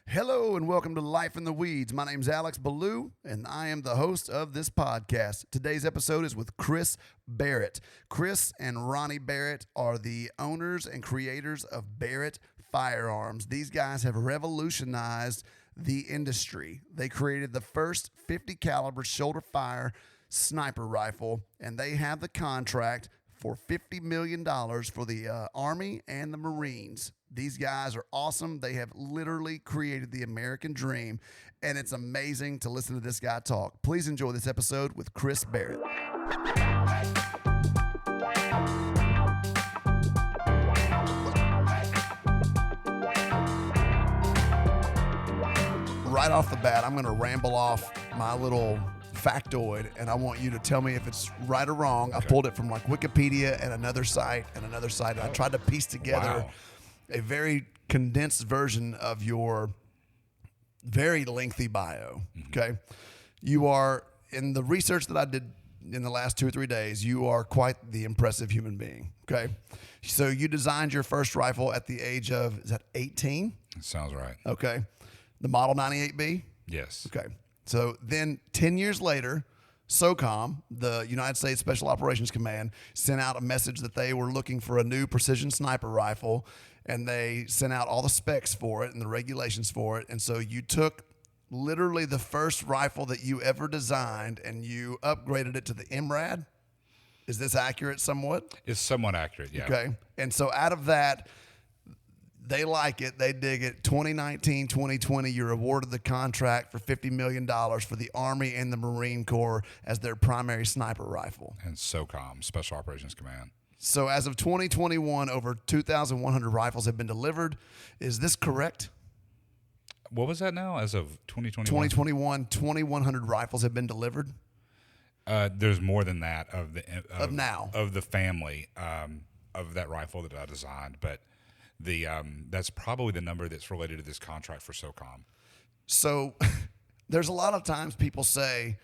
Hello and welcome to Life in the Weeds. My name's Alex Belew, and I am the host of this podcast. Today's episode is with Chris Barrett. Chris and Ronnie Barrett are the owners and creators of Barrett Firearms. These guys have revolutionized the industry. They created the first 50 caliber shoulder fire sniper rifle, and they have the contract for $50 million for the Army and the Marines. These guys are awesome. They have literally created the American dream, and it's amazing to listen to this guy talk. Please enjoy this episode with Chris Barrett. Right off the bat, I'm going to ramble off my little factoid, and I want you to tell me if it's right or wrong. Okay. I pulled it from like Wikipedia and another site. And I tried to piece together a very condensed version of your very lengthy bio. Okay. You are, in the research that I did in the last 2 or 3 days, you are quite the impressive human being. Okay. So you designed your first rifle at the age of, is that 18? That sounds right. Okay. The Model 98B? Yes. Okay. So then 10 years later, SOCOM, the United States Special Operations Command, sent out a message that they were looking for a new precision sniper rifle, and they sent out all the specs for it and the regulations for it. And so you took literally the first rifle that you ever designed and you upgraded it to the MRAD. Is this accurate somewhat? It's somewhat accurate, yeah. Okay. And so out of that, they like it. They dig it. 2019, 2020, you're awarded the contract for $50 million for the Army and the Marine Corps as their primary sniper rifle. And SOCOM, Special Operations Command. So as of 2021, over 2,100 rifles have been delivered. Is this correct? What was that now as of 2021? 2021, 2,100 rifles have been delivered. There's more than that of the family of that rifle that I designed, but that's probably the number that's related to this contract for SOCOM. So there's a lot of times people say,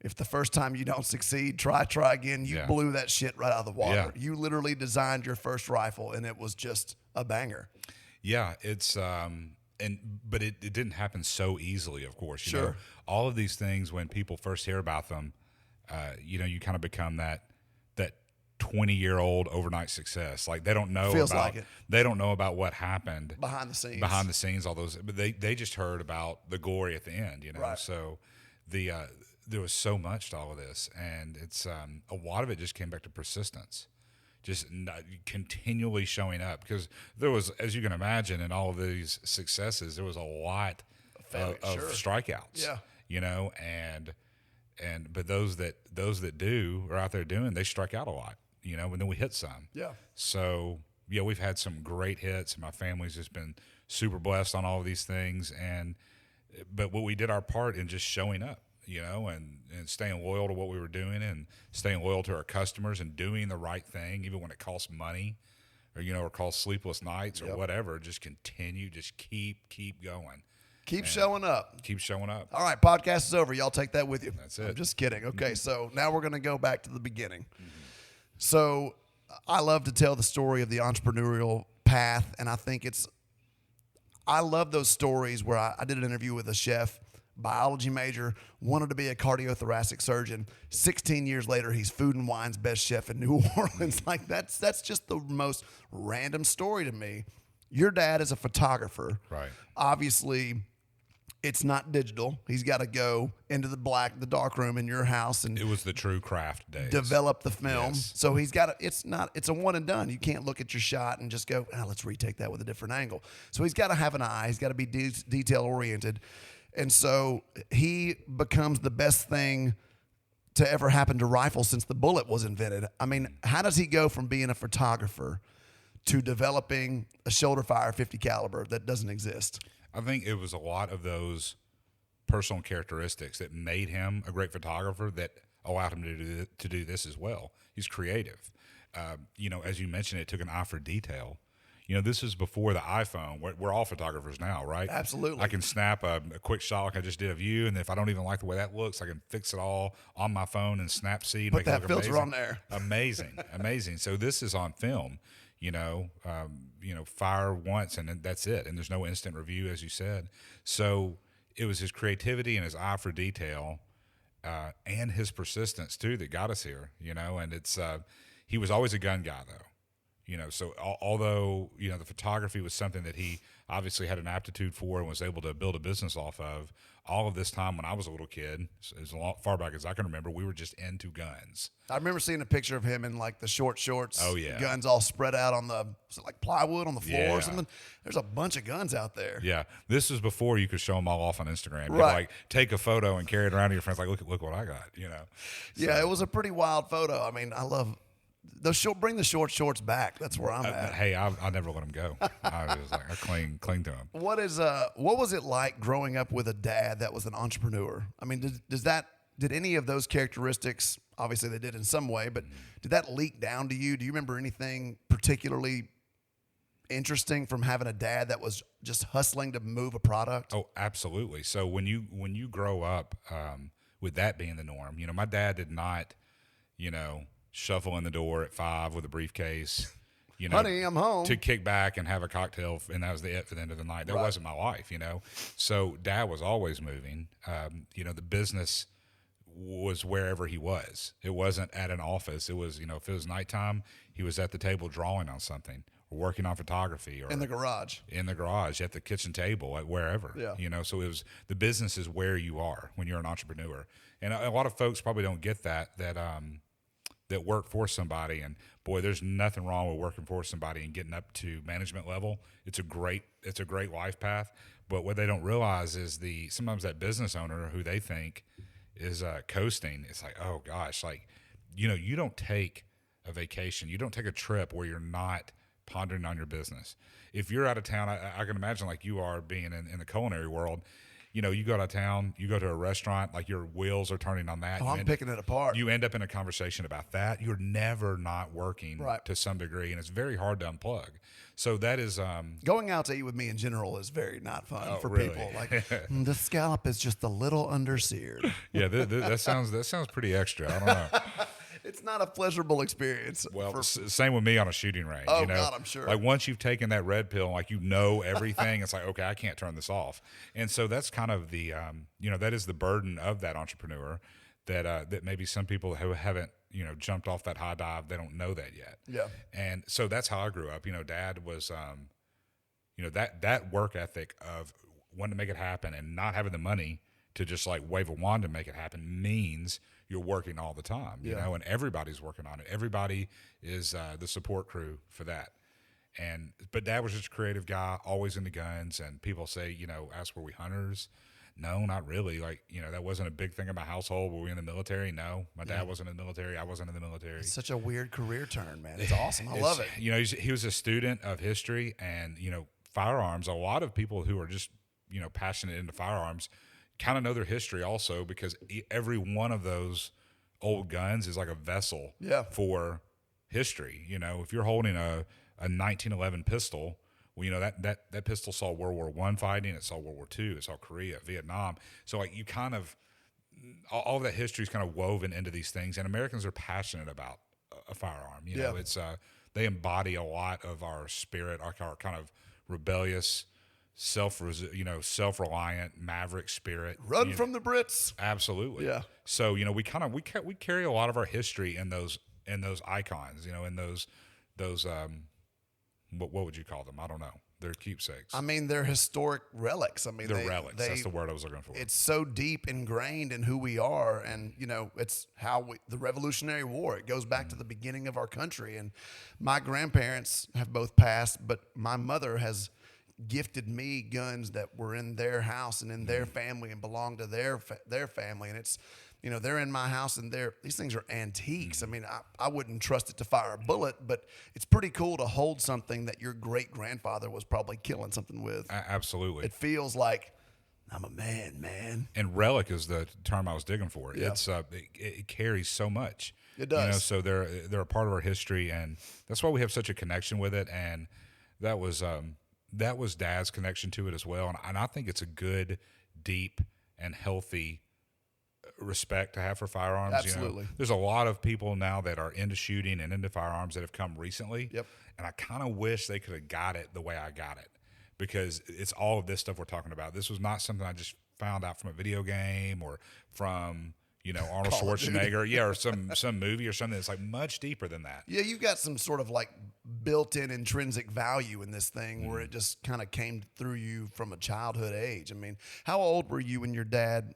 if the first time you don't succeed, try again. You blew that shit right out of the water. Yeah. You literally designed your first rifle, and it was just a banger. Yeah, it's but it didn't happen so easily, of course. You know, all of these things, when people first hear about them, you kind of become that 20-year-old overnight success. Like they don't know they don't know about what happened behind the scenes, all those, but they just heard about the glory at the end, Right. So there was so much to all of this, and it's a lot of it just came back to persistence, just continually showing up, because there was, as you can imagine, in all of these successes, there was a lot of strikeouts. Yeah. But those that do are out there doing, they strike out a lot, and then we hit some. Yeah. So yeah, we've had some great hits, and my family's just been super blessed on all of these things. But what we did our part in just showing up, and staying loyal to what we were doing, and staying loyal to our customers, and doing the right thing, even when it costs money, or costs sleepless nights or whatever. Just continue, just keep going. Keep showing up. Keep showing up. All right, podcast is over. Y'all take that with you. That's it. I'm just kidding. Okay, so now we're going to go back to the beginning. So I love to tell the story of the entrepreneurial path, and I love those stories where I did an interview with a chef, biology major, wanted to be a cardiothoracic surgeon. 16 years later, he's Food and Wine's best chef in New Orleans. Like that's just the most random story to me. Your dad is a photographer. Right. Obviously, it's not digital. He's got to go into the dark room in your house, and it was the true craft days. Develop the film. Yes. So he's got it's a one and done. You can't look at your shot and just go, let's retake that with a different angle. So he's got to have an eye. He's got to be detail oriented. And so he becomes the best thing to ever happen to rifles since the bullet was invented. I mean, how does he go from being a photographer to developing a shoulder fire 50 caliber that doesn't exist? I think it was a lot of those personal characteristics that made him a great photographer that allowed him to do this as well. He's creative. As you mentioned, it took an eye for detail. This is before the iPhone. We're all photographers now, right? Absolutely. I can snap a quick shot like I just did of you, and if I don't even like the way that looks, I can fix it all on my phone and Snapseed. Put that filter on there. Amazing. So this is on film. fire once and then that's it. And there's no instant review, as you said. So it was his creativity and his eye for detail, and his persistence too that got us here, and it's, he was always a gun guy though. So although, the photography was something that he obviously had an aptitude for and was able to build a business off of, all of this time when I was a little kid, as far back as I can remember, we were just into guns. I remember seeing a picture of him in like the short shorts. Oh, yeah. Guns all spread out on like plywood on the floor or something. There's a bunch of guns out there. Yeah. This was before you could show them all off on Instagram. You'd Right. like take a photo and carry it around to your friends like, look what I got, Yeah, it was a pretty wild photo. I mean, I love bring the short shorts back. That's where I'm at. Hey, I never let them go. I was like, I cling to them. What was it like growing up with a dad that was an entrepreneur? I mean, did any of those characteristics, obviously they did in some way, but did that leak down to you? Do you remember anything particularly interesting from having a dad that was just hustling to move a product? Oh, absolutely. So when you grow up with that being the norm, my dad did not, shuffle in the door at 5 with a briefcase, Honey, I'm home. to kick back and have a cocktail, and that was it for the end of the night. That wasn't my life, So Dad was always moving. The business was wherever he was. It wasn't at an office. It was, if it was nighttime, he was at the table drawing on something or working on photography, or in the garage, at the kitchen table, at wherever. Yeah. So it was, the business is where you are when you're an entrepreneur, and a lot of folks probably don't get that work for somebody. And boy, there's nothing wrong with working for somebody and getting up to management level. It's a great life path. But what they don't realize is sometimes that business owner who they think is coasting, it's like, oh gosh, like, you don't take a vacation, you don't take a trip where you're not pondering on your business. If you're out of town, I can imagine, like you are being in the culinary world, you go out of town, you go to a restaurant, like your wheels are turning on that. Oh, I'm picking it apart. You end up in a conversation about that. You're never not working to some degree, and it's very hard to unplug. So that is going out to eat with me in general is very not fun for really? people. Like the scallop is just a little underseared. Yeah, that sounds pretty extra. I don't know. It's not a pleasurable experience. Well, same with me on a shooting range. Oh, God, I'm sure. Like once you've taken that red pill, like everything, it's like, okay, I can't turn this off. And so that's kind of the, that is the burden of that entrepreneur that maybe some people who haven't, jumped off that high dive, they don't know that yet. Yeah. And so that's how I grew up. Dad was, that work ethic of wanting to make it happen and not having the money to just like wave a wand and make it happen means you're working all the time, and everybody's working on it. Everybody is the support crew for that. But Dad was just a creative guy, always into guns. And people say, ask, were we hunters? No, not really. Like, that wasn't a big thing in my household. Were we in the military? No, my dad wasn't in the military. I wasn't in the military. It's such a weird career turn, man. It's awesome. I love it. He was a student of history and, firearms. A lot of people who are just, passionate into firearms kind of know their history also, because every one of those old guns is like a vessel for history. If you're holding a 1911 pistol, well, that pistol saw World War I fighting, it saw World War II, it saw Korea, Vietnam. So like you kind of, all of that history is kind of woven into these things, and Americans are passionate about a firearm. It's they embody a lot of our spirit, our kind of rebellious, self-reliant maverick spirit. Run from the Brits. Absolutely. Yeah. So we carry a lot of our history in those icons. In those what would you call them? I don't know. They're keepsakes. I mean, they're historic relics. I mean, they're relics. That's the word I was looking for. It's so deep ingrained in who we are, and it's how the Revolutionary War. It goes back to the beginning of our country, and my grandparents have both passed, but my mother has gifted me guns that were in their house and in their family and belonged to their family, and it's they're in my house, and these things are antiques. I mean, I wouldn't trust it to fire a bullet, but it's pretty cool to hold something that your great grandfather was probably killing something with. Absolutely. It feels like I'm a man. And relic is the term I was digging for. Yeah. It's it carries so much. It does. So they're a part of our history, and that's why we have such a connection with it. And that was Dad's connection to it as well. And I think it's a good, deep, and healthy respect to have for firearms. Absolutely. There's a lot of people now that are into shooting and into firearms that have come recently. Yep. And I kind of wish they could have got it the way I got it, because it's all of this stuff we're talking about. This was not something I just found out from a video game or from, Arnold Schwarzenegger, or some movie or something. It's like much deeper than that. Yeah, you've got some sort of like built-in intrinsic value in this thing where it just kind of came through you from a childhood age. I mean, how old were you when your dad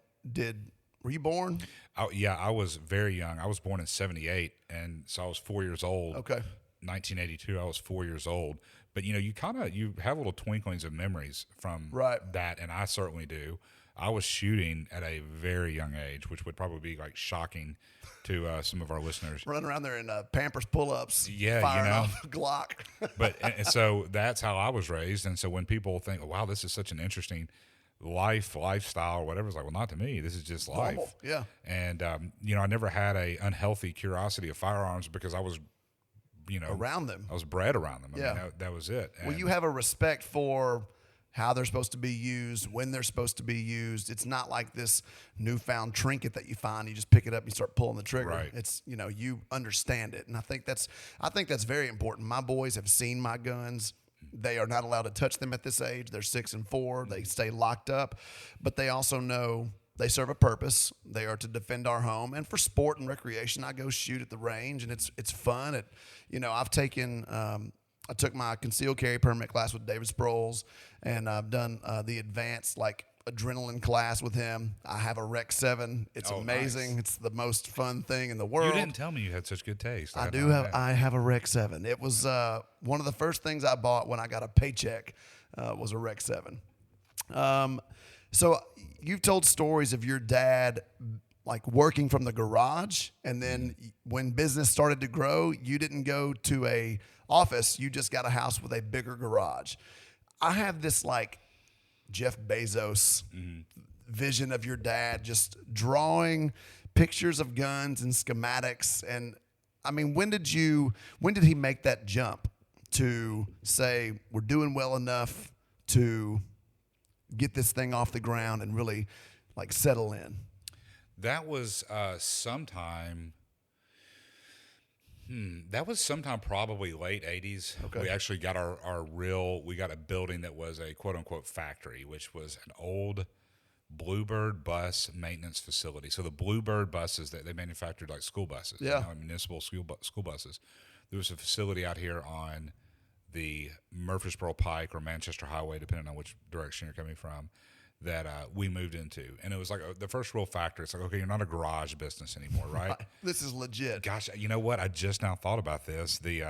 were you born? I was very young. I was born in 78, and so I was 4 years old. Okay. 1982, I was 4 years old. But, you have little twinklings of memories from that, and I certainly do. I was shooting at a very young age, which would probably be like shocking to some of our listeners. Running around there in Pampers pull-ups, yeah, firing off a Glock. and so that's how I was raised. And so when people think, oh, wow, this is such an interesting lifestyle or whatever, it's like, well, not to me. This is just life. Normal. Yeah. And, I never had a unhealthy curiosity of firearms because I was, around them. I was bred around them. I mean, that was it. Well, you have a respect for how they're supposed to be used, when they're supposed to be used. It's not like this newfound trinket that you find. You just pick it up and you start pulling the trigger. Right. It's, you understand it. And I think that's very important. My boys have seen my guns. They are not allowed to touch them at this age. They're 6 and 4. They stay locked up, but they also know they serve a purpose. They are to defend our home, and for sport and recreation, I go shoot at the range, and it's fun. I've taken, I took my concealed carry permit class with David Sproles, and I've done the advanced adrenaline class with him. I have a Rec 7. It's amazing. Nice. It's the most fun thing in the world. You didn't tell me you had such good taste. I have a Rec 7. It was one of the first things I bought when I got a paycheck was a Rec 7. So you've told stories of your dad working from the garage, and then when business started to grow, you didn't go to a office, you just got a house with a bigger garage. I have this Jeff Bezos vision of your dad just drawing pictures of guns and schematics. And I mean, when did he make that jump to say we're doing well enough to get this thing off the ground and really settle in? That was sometime probably late 80s. Okay. We actually got we got a building that was a quote unquote factory, which was an old Bluebird bus maintenance facility. So the Bluebird buses that they manufactured school buses, municipal school buses. There was a facility out here on the Murfreesboro Pike or Manchester Highway, depending on which direction you're coming from, that we moved into. And it was the first real factor. It's okay, you're not a garage business anymore, right? This is legit. Gosh, you know what? I just now thought about this. The,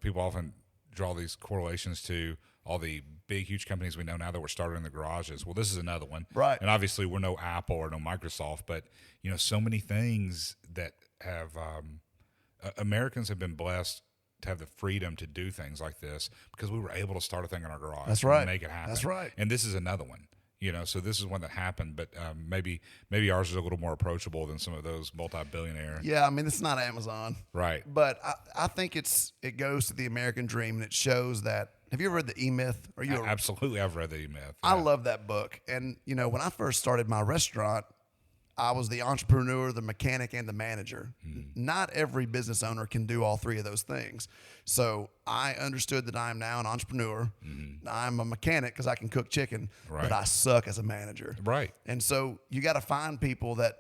people often draw these correlations to all the big, huge companies we know now that were started in the garages. Well, this is another one. Right. And obviously we're no Apple or no Microsoft, but, so many things that have, Americans have been blessed to have the freedom to do things like this because we were able to start a thing in our garage. That's right. And make it happen. That's right. And this is another one, so this is one that happened, but maybe ours is a little more approachable than some of those multi-billionaire. Yeah. I mean, it's not Amazon. Right. But I think it goes to the American dream, and it shows that. Have you ever read The E-Myth? Absolutely. I've read The E-Myth. I love that book. And, when I first started my restaurant, I was the entrepreneur, the mechanic, and the manager. Not every business owner can do all three of those things. So I understood that I am now an entrepreneur. I'm a mechanic because I can cook chicken, but I suck as a manager. Right. And so you got to find people that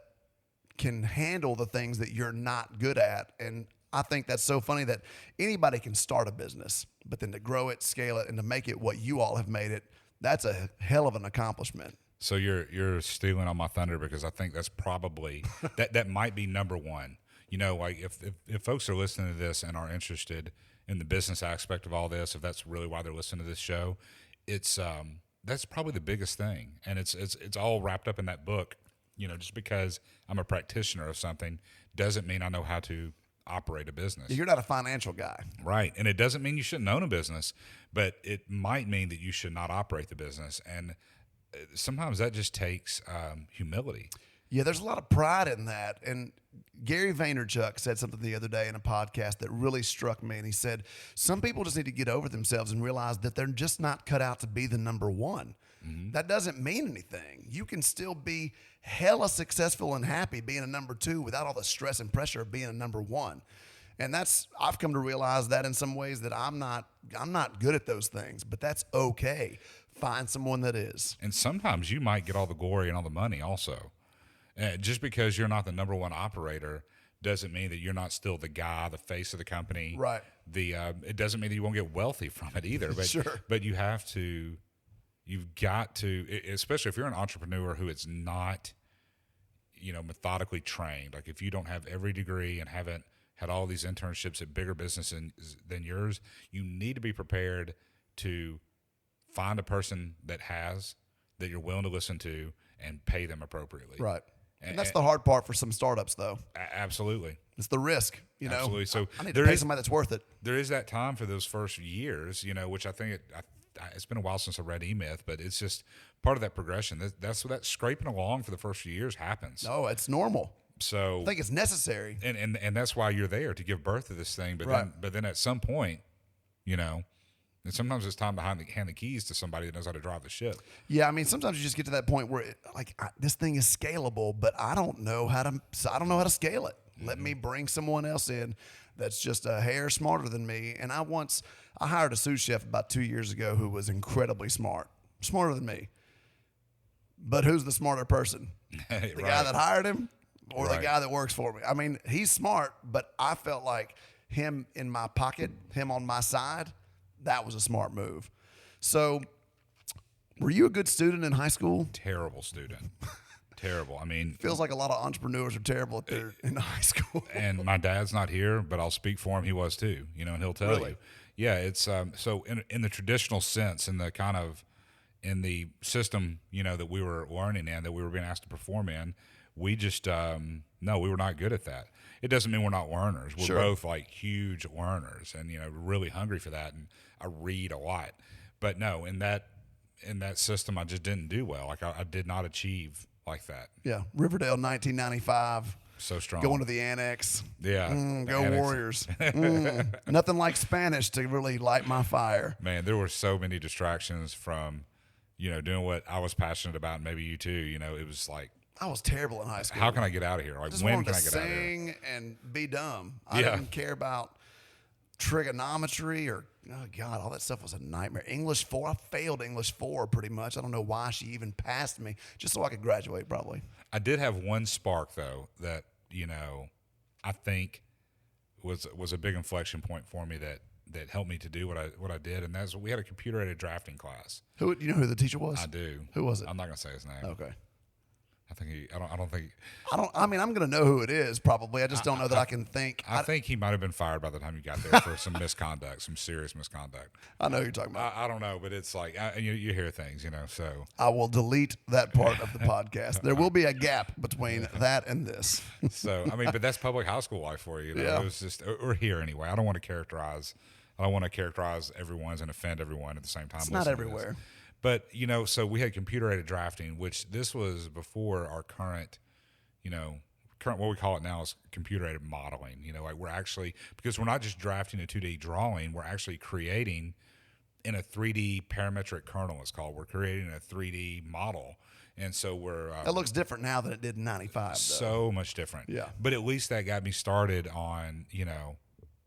can handle the things that you're not good at. And I think that's so funny that anybody can start a business, but then to grow it, scale it, and to make it what you all have made it, that's a hell of an accomplishment. So you're stealing on my thunder because I think that's probably that might be number one. If folks are listening to this and are interested in the business aspect of all this, if that's really why they're listening to this show, it's that's probably the biggest thing, and it's all wrapped up in that book. Just because I'm a practitioner of something doesn't mean I know how to operate a business. You're not a financial guy. Right. And it doesn't mean you shouldn't own a business, but it might mean that you should not operate the business. And sometimes that just takes humility. Yeah, there's a lot of pride in that. And Gary Vaynerchuk said something the other day in a podcast that really struck me. And he said, some people just need to get over themselves and realize that they're just not cut out to be the number one. That doesn't mean anything. You can still be hella successful and happy being a number two without all the stress and pressure of being a number one. And I've come to realize that in some ways that I'm not good at those things, but that's okay. Find someone that is. And sometimes you might get all the glory and all the money also. Just because you're not the number one operator doesn't mean that you're not still the guy, the face of the company. Right. It doesn't mean that you won't get wealthy from it either. But, Sure. But you've got to, especially if you're an entrepreneur who is not, methodically trained. Like if you don't have every degree and haven't had all these internships at bigger businesses than yours, you need to be prepared to find a person that you're willing to listen to and pay them appropriately. Right. And that's the hard part for some startups, though. Absolutely. It's the risk, Absolutely. So I need to pay somebody that's worth it. There is that time for those first years, which I think it's been a while since I read E-Myth, but it's just part of that progression. That's what that scraping along for the first few years happens. No, it's normal. So I think it's necessary. And that's why you're there, to give birth to this thing. But right. then at some point, and sometimes it's time to hand the keys to somebody that knows how to drive the ship. Yeah, I mean, sometimes you just get to that point where this thing is scalable, but I don't know how to scale it. Let me bring someone else in that's just a hair smarter than me. And I hired a sous chef about 2 years ago who was incredibly smarter than me. But who's the smarter person? The guy that hired him or the guy that works for me? I mean, he's smart, but I felt like him in my pocket, him on my side, that was a smart move. So, were you a good student in high school? Terrible student. Terrible. I mean, feels like a lot of entrepreneurs are terrible in high school. And my dad's not here, but I'll speak for him. He was too, and he'll tell you. Yeah, it's so in the traditional sense, in the system, that we were learning in, that we were being asked to perform in, we just no, we were not good at that. It doesn't mean we're not learners. We're both like huge learners, and really hungry for that. And I read a lot, but no, in that system, I just didn't do well. Like I did not achieve like that. Yeah, Riverdale, 1995. So strong. Going to the annex. Yeah. Go annex. Warriors. Nothing like Spanish to really light my fire. Man, there were so many distractions from, doing what I was passionate about. And maybe you too. It was like, I was terrible in high school. How can I get out of here? Like, when can I get out of here? Sing and be dumb. I didn't care about trigonometry or, oh God, all that stuff was a nightmare. English 4, I failed English 4 pretty much. I don't know why she even passed me, just so I could graduate probably. I did have one spark though that, I think was a big inflection point for me that helped me to do what I did, and that's we had a computer-aided drafting class. Who you know who the teacher was? I do. Who was it? I'm not gonna say his name. Okay. I mean, I'm going to know who it is probably. I just don't know that I can think. I think he might have been fired by the time you got there for some misconduct, some serious misconduct. I know who you're talking about. I don't know, but it's like, you hear things, so. I will delete that part of the podcast. There will be a gap between that and this. So, I mean, but that's public high school life for you. Yeah. It was just, or here anyway. I don't want to characterize everyone's and offend everyone at the same time. It's not everywhere. But, so we had computer-aided drafting, which this was before our current, what we call it now is computer-aided modeling. Like we're actually, because we're not just drafting a 2D drawing, we're actually creating in a 3D parametric kernel, it's called. We're creating a 3D model. And so we're... that looks different now than it did in 95, though. So much different. Yeah. But at least that got me started on,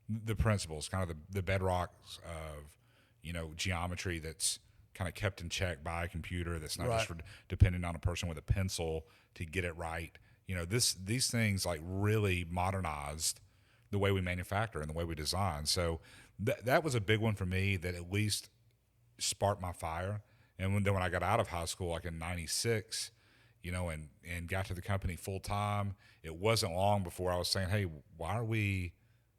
the principles, kind of the bedrocks of, geometry that's kind of kept in check by a computer, that's not just dependent on a person with a pencil to get it right. These things like really modernized the way we manufacture and the way we design. So that was a big one for me that at least sparked my fire. And then when I got out of high school, like in 96, and got to the company full time, it wasn't long before I was saying, hey, why are we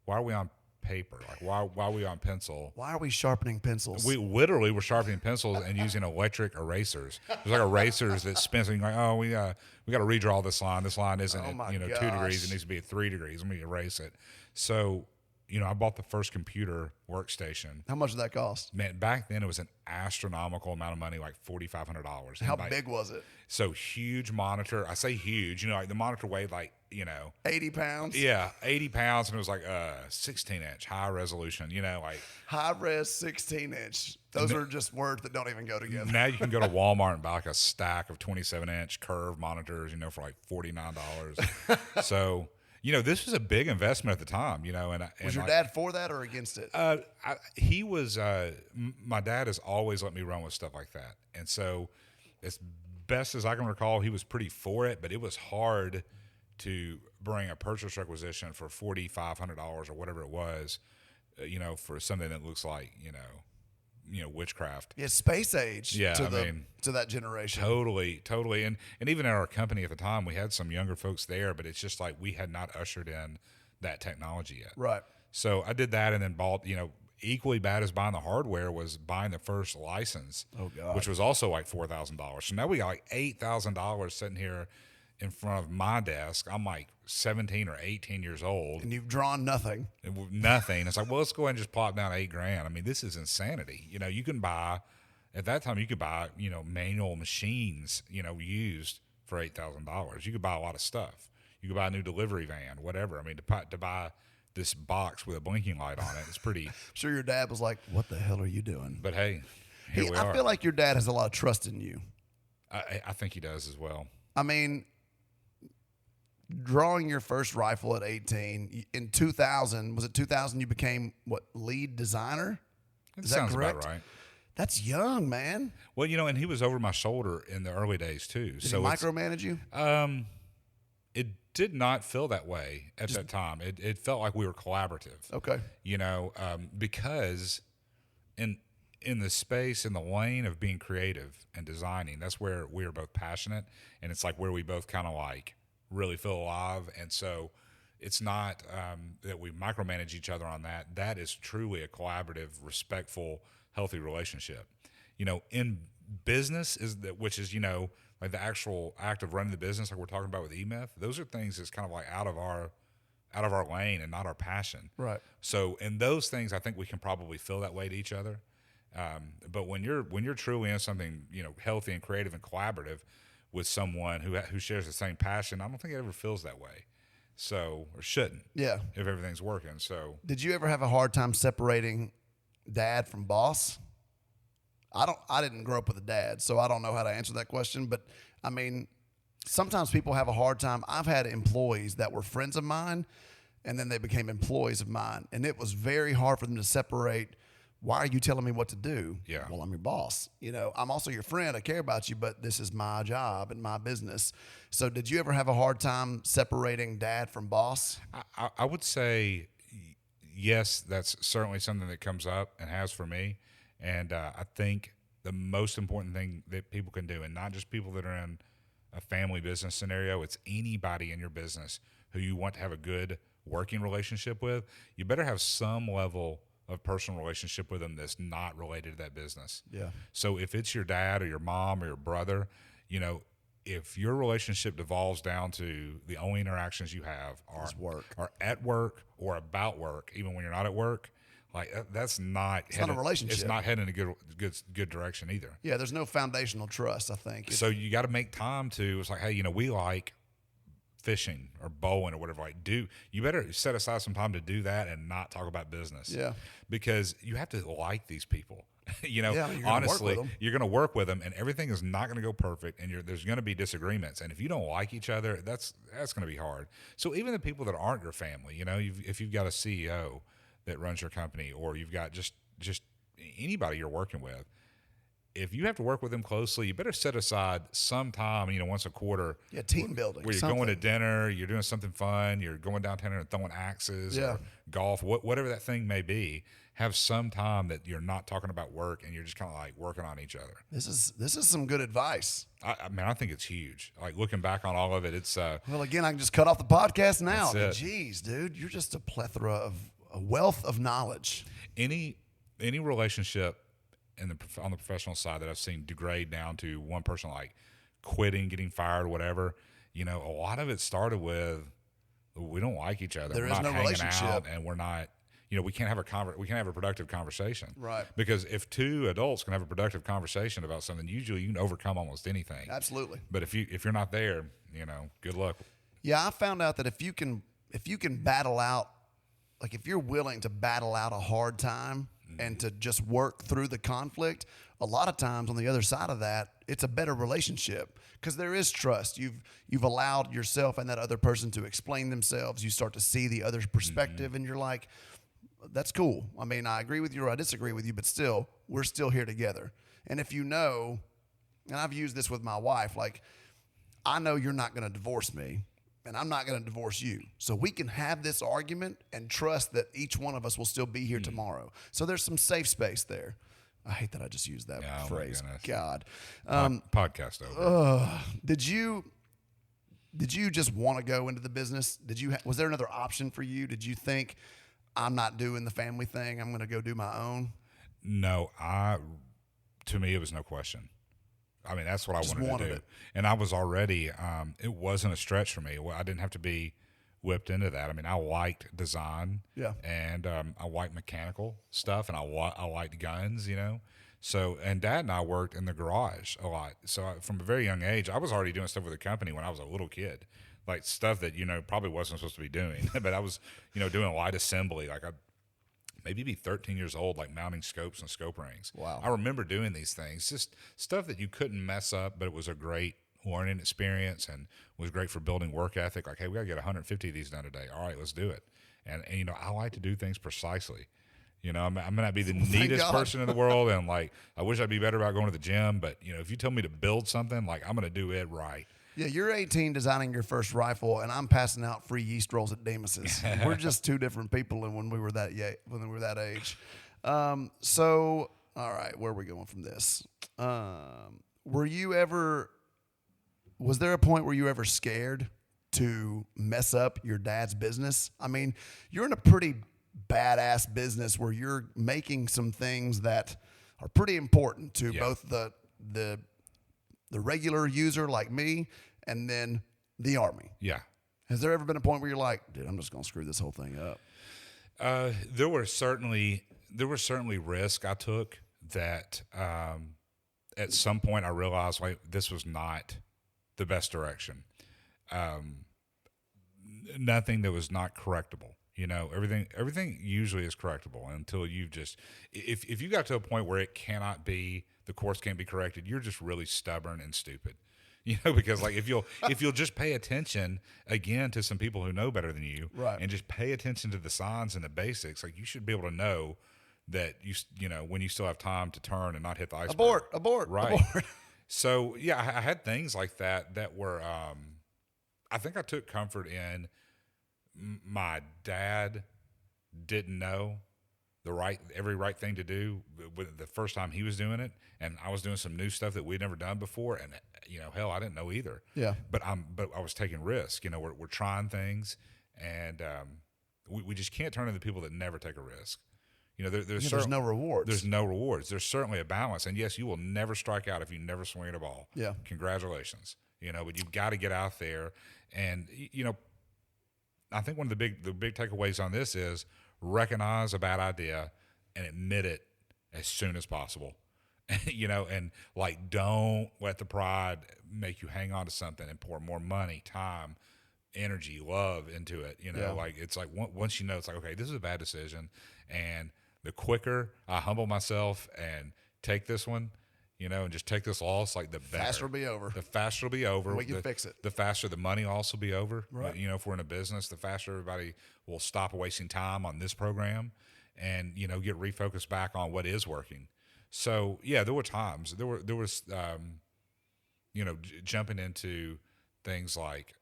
on paper? Like why are we on pencil? Why are we sharpening pencils? We literally were sharpening pencils and using electric erasers. There's like erasers that spin, and you're like, oh, we got to redraw this line. This line isn't at 2 degrees. It needs to be at 3 degrees. Let me erase it. So I bought the first computer workstation. How much did that cost? Man, back then it was an astronomical amount of money, like $4,500. How big was it? So huge monitor. I say huge, like the monitor weighed 80 pounds? Yeah, 80 pounds, and it was like 16-inch high resolution, like high res 16-inch. Those are just words that don't even go together. Now you can go to Walmart and buy like a stack of 27-inch curved monitors, for like $49. So, this was a big investment at the time, and was your dad for that or against it? He was. My dad has always let me run with stuff like that, and so as best as I can recall, he was pretty for it. But it was hard to bring a purchase requisition for $4,500 or whatever it was, for something that looks like witchcraft. Yeah, space age. Yeah, to that generation. Totally, and even at our company at the time, we had some younger folks there, but it's just like we had not ushered in that technology yet. Right. So I did that, and then bought. Equally bad as buying the hardware was buying the first license. Oh God. Which was also like $4,000. So now we got like $8,000 sitting here in front of my desk. I'm like 17 or 18 years old, and you've drawn nothing. Nothing. It's like, well, let's go ahead and just plop down $8,000. This is insanity. You can buy at that time. You could buy manual machines used for $8,000. You could buy a lot of stuff. You could buy a new delivery van, whatever. To buy this box with a blinking light on it, it's pretty. I'm sure your dad was like, "What the hell are you doing?" But hey, here we are. I feel like your dad has a lot of trust in you. I think he does as well. Drawing your first rifle at 18 in 2000, was it 2000 you became lead designer? Is that correct? About right. That's young, man. Well, and he was over my shoulder in the early days too. Did he micromanage you? It did not feel that way at that time. It felt like we were collaborative. Okay. Because in the space, in the lane of being creative and designing, that's where we are both passionate, and it's like where we both kind of like really feel alive. And so it's not that we micromanage each other on that. That is truly a collaborative, respectful, healthy relationship. In business which is like the actual act of running the business, like we're talking about with E-Meth, those are things that's kind of like out of our lane and not our passion. Right. So in those things, I think we can probably feel that way to each other. But when you're truly in something healthy and creative and collaborative with someone who shares the same passion, I don't think it ever feels that way. So, or shouldn't. Yeah. If everything's working. So. Did you ever have a hard time separating dad from boss? I didn't grow up with a dad, so I don't know how to answer that question. But sometimes people have a hard time. I've had employees that were friends of mine, and then they became employees of mine, and it was very hard for them to separate. Why are you telling me what to do? Yeah. Well, I'm your boss. I'm also your friend. I care about you, but this is my job and my business. So did you ever have a hard time separating dad from boss? I would say yes, that's certainly something that comes up and has for me. And I think the most important thing that people can do, and not just people that are in a family business scenario, it's anybody in your business who you want to have a good working relationship with, you better have some level of personal relationship with them that's not related to that business. Yeah. So if it's your dad or your mom or your brother, if your relationship devolves down to the only interactions you have are at work or about work, even when you're not at work, like that's not. It's not a relationship. It's not heading in a good direction either. Yeah, there's no foundational trust, I think. So you got to make time to. It's like, hey, we like fishing or bowling or whatever. You better set aside some time to do that and not talk about business. Yeah, because you have to like these people. Honestly, you're going to work with them, and everything is not going to go perfect, and there's going to be disagreements. And if you don't like each other, that's going to be hard. So even the people that aren't your family, if you've got a CEO that runs your company, or you've got just anybody you're working with, if you have to work with them closely, you better set aside some time, once a quarter. Yeah, team building. Where you're going to dinner, you're doing something fun, you're going downtown and throwing axes or golf, whatever that thing may be. Have some time that you're not talking about work and you're just kind of like working on each other. This is some good advice. I think it's huge. Like looking back on all of it, it's well, again, I can just cut off the podcast now. Jeez, dude, you're just a plethora of a wealth of knowledge. Any relationship on the professional side that I've seen degrade down to one person like quitting, getting fired, whatever, a lot of it started with we don't like each other. We're not no hanging relationship. out, and we're not. we can't have a productive conversation. Right. Because if two adults can have a productive conversation about something, usually you can overcome almost anything. Absolutely. But if you're not there, good luck. Yeah, I found out that if you can battle out, like if you're willing to battle out a hard time and to just work through the conflict, a lot of times on the other side of that, it's a better relationship because there is trust. You've allowed yourself and that other person to explain themselves. You start to see the other's perspective, and you're like, that's cool. I mean, I agree with you or I disagree with you, but still, we're still here together. And if and I've used this with my wife, like, I know you're not going to divorce me, and I'm not going to divorce you. So we can have this argument and trust that each one of us will still be here tomorrow. So there's some safe space there. I hate that I just used that phrase. God. Podcast over. Did you just want to go into the business? Was there another option for you? Did you think, I'm not doing the family thing, I'm going to go do my own? No, to me, it was no question. I mean, that's what I wanted to do. It. And I was already, it wasn't a stretch for me. I didn't have to be whipped into that. I mean, I liked design, and I liked mechanical stuff, and I liked guns, So, and Dad and I worked in the garage a lot. So from a very young age, I was already doing stuff with the company when I was a little kid, like stuff that, probably wasn't supposed to be doing. But I was, doing light assembly. Like I'd maybe be 13 years old, like mounting scopes and scope rings. Wow. I remember doing these things, just stuff that you couldn't mess up, but it was a great learning experience and was great for building work ethic. Like, hey, we got to get 150 of these done today. All right, let's do it. And I like to do things precisely. I may not be the neatest person in the world, and like I wish I'd be better about going to the gym. But if you tell me to build something, like I'm going to do it right. Yeah, you're 18 designing your first rifle, and I'm passing out free yeast rolls at Demas's. We're just two different people when we were that age. So, all right, where are we going from this? Was there a point where you were ever scared to mess up your dad's business? I mean, you're in a pretty badass business where you're making some things that are pretty important to both the regular user like me and then the Army. Yeah. Has there ever been a point where you're like, dude, I'm just going to screw this whole thing up? There were certainly risks I took that at some point I realized like this was not the best direction. Nothing that was not correctable. Everything usually is correctable until you've just if you got to a point where the course can't be corrected, you're just really stubborn and stupid. Because like if you'll just pay attention again to some people who know better than you, right, and just pay attention to the signs and the basics, like you should be able to know that when you still have time to turn and not hit the iceberg. Abort. Right. So yeah, I had things like that were I think I took comfort in my dad didn't know every right thing to do the first time he was doing it, and I was doing some new stuff that we'd never done before, and hell, I didn't know either. Yeah. But I was taking risks. We're trying things, and we just can't turn into people that never take a risk. There's no rewards. There's no rewards. There's certainly a balance, and yes, you will never strike out if you never swing at a ball. Yeah. Congratulations. But you've got to get out there, and I think one of the big takeaways on this is recognize a bad idea and admit it as soon as possible. And like don't let the pride make you hang on to something and pour more money, time, energy, love into it. Like it's like once it's like, okay, this is a bad decision, and the quicker I humble myself and take this one, and just take this loss, like the better. Faster it'll be over. The faster it'll be over. We can fix it. The faster the money will also be over. Right. If we're in a business, the faster everybody will stop wasting time on this program and, get refocused back on what is working. So, yeah, there were times. There was jumping into things like,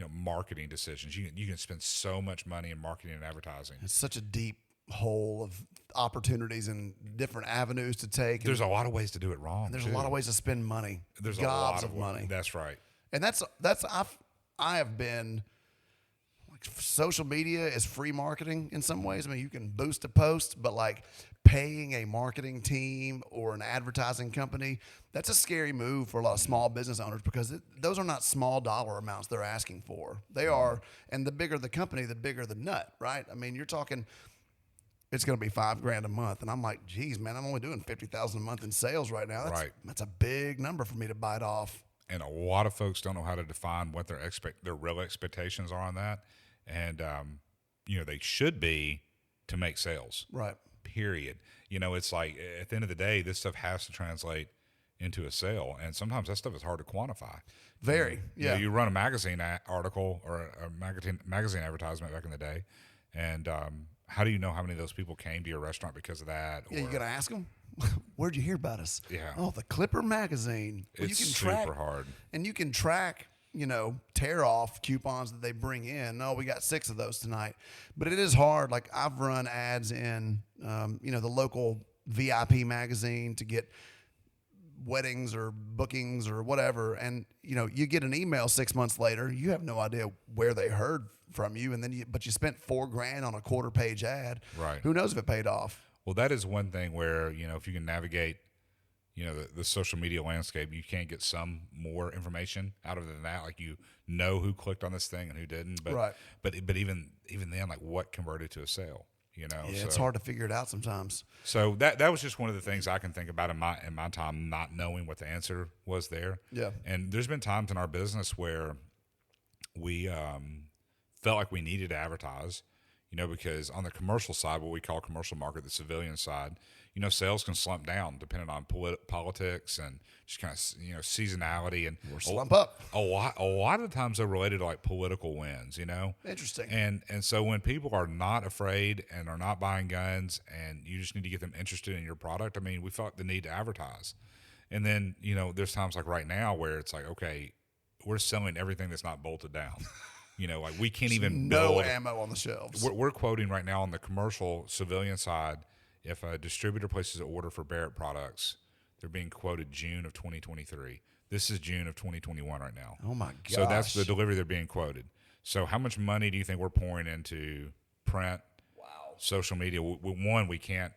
marketing decisions. You can spend so much money in marketing and advertising. It's such a deep hole of opportunities and different avenues to take. There's a lot of ways to do it wrong. And there's too. a lot of ways to spend money. There's gobs a lot of money. That's right. And I have been like, social media is free marketing in some ways. I mean, you can boost a post, but like paying a marketing team or an advertising company, that's a scary move for a lot of small business owners because those are not small dollar amounts they're asking for. They are, and the bigger the company, the bigger the nut, right? I mean, you're talking it's going to be $5,000 a month. And I'm like, geez, man, I'm only doing 50,000 a month in sales right now. Right. That's a big number for me to bite off. And a lot of folks don't know how to define what their real expectations are on that. And, they should be to make sales. Right. Period. It's like at the end of the day, this stuff has to translate into a sale. And sometimes that stuff is hard to quantify. Very. Yeah. You run a magazine article or a magazine advertisement back in the day. And, how do you know how many of those people came to your restaurant because of that? Yeah, you got to ask them. Where'd you hear about us? Yeah. Oh, the Clipper magazine. Well, It's you can super track, hard. And you can track, tear off coupons that they bring in. Oh, we got 6 of those tonight. But it is hard. Like I've run ads in, the local VIP magazine to get weddings or bookings or whatever. And, you get an email 6 months later. You have no idea where they heard from you. And then but you spent $4,000 on a quarter-page ad. Right. Who knows if it paid off? Well, that is one thing where, if you can navigate, the social media landscape, you can get some more information out of than that. Like, who clicked on this thing and who didn't. But, right. But even then, like what converted to a sale, Yeah, it's hard to figure it out sometimes. So that was just one of the things I can think about in my time, not knowing what the answer was there. Yeah. And there's been times in our business where we felt like we needed to advertise, because on the commercial side, what we call commercial market, the civilian side, sales can slump down depending on politics and just kind of, seasonality and or slump up. A lot of the times they're related to like political wins, Interesting. And so when people are not afraid and are not buying guns and you just need to get them interested in your product, I mean, we felt the need to advertise. And then, there's times like right now where it's like, okay, we're selling everything that's not bolted down. Like we can't even build ammo on the shelves. We're quoting right now on the commercial civilian side. If a distributor places an order for Barrett products, they're being quoted June of 2023. This is June of 2021 right now. Oh my gosh. So that's the delivery they're being quoted. So how much money do you think we're pouring into print, social media? One, we can't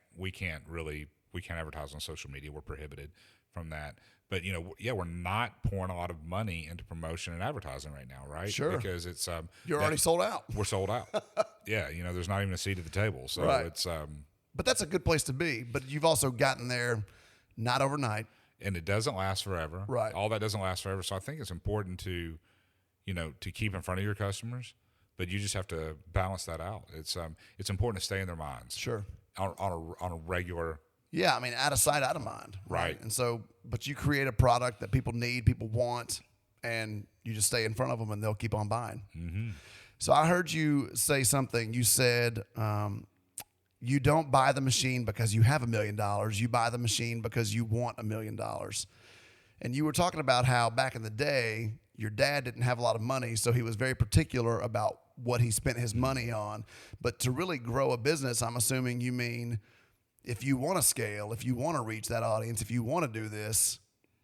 advertise on social media. We're prohibited from that. But, we're not pouring a lot of money into promotion and advertising right now, right? Sure. Because it's you're already sold out. We're sold out. Yeah, there's not even a seat at the table. So right. it's but that's a good place to be. But you've also gotten there not overnight. And it doesn't last forever. Right. All that doesn't last forever. So I think it's important to keep in front of your customers, but you just have to balance that out. It's important to stay in their minds. Sure. On a regular. Yeah, I mean, out of sight, out of mind. Right. And so, but you create a product that people need, people want, and you just stay in front of them and they'll keep on buying. Mm-hmm. So I heard you say something. You said you don't buy the machine because you have $1 million. You buy the machine because you want $1 million. And you were talking about how back in the day, your dad didn't have a lot of money, so he was very particular about what he spent his money on. But to really grow a business, I'm assuming you mean if you want to scale, if you want to reach that audience, if you want to do this,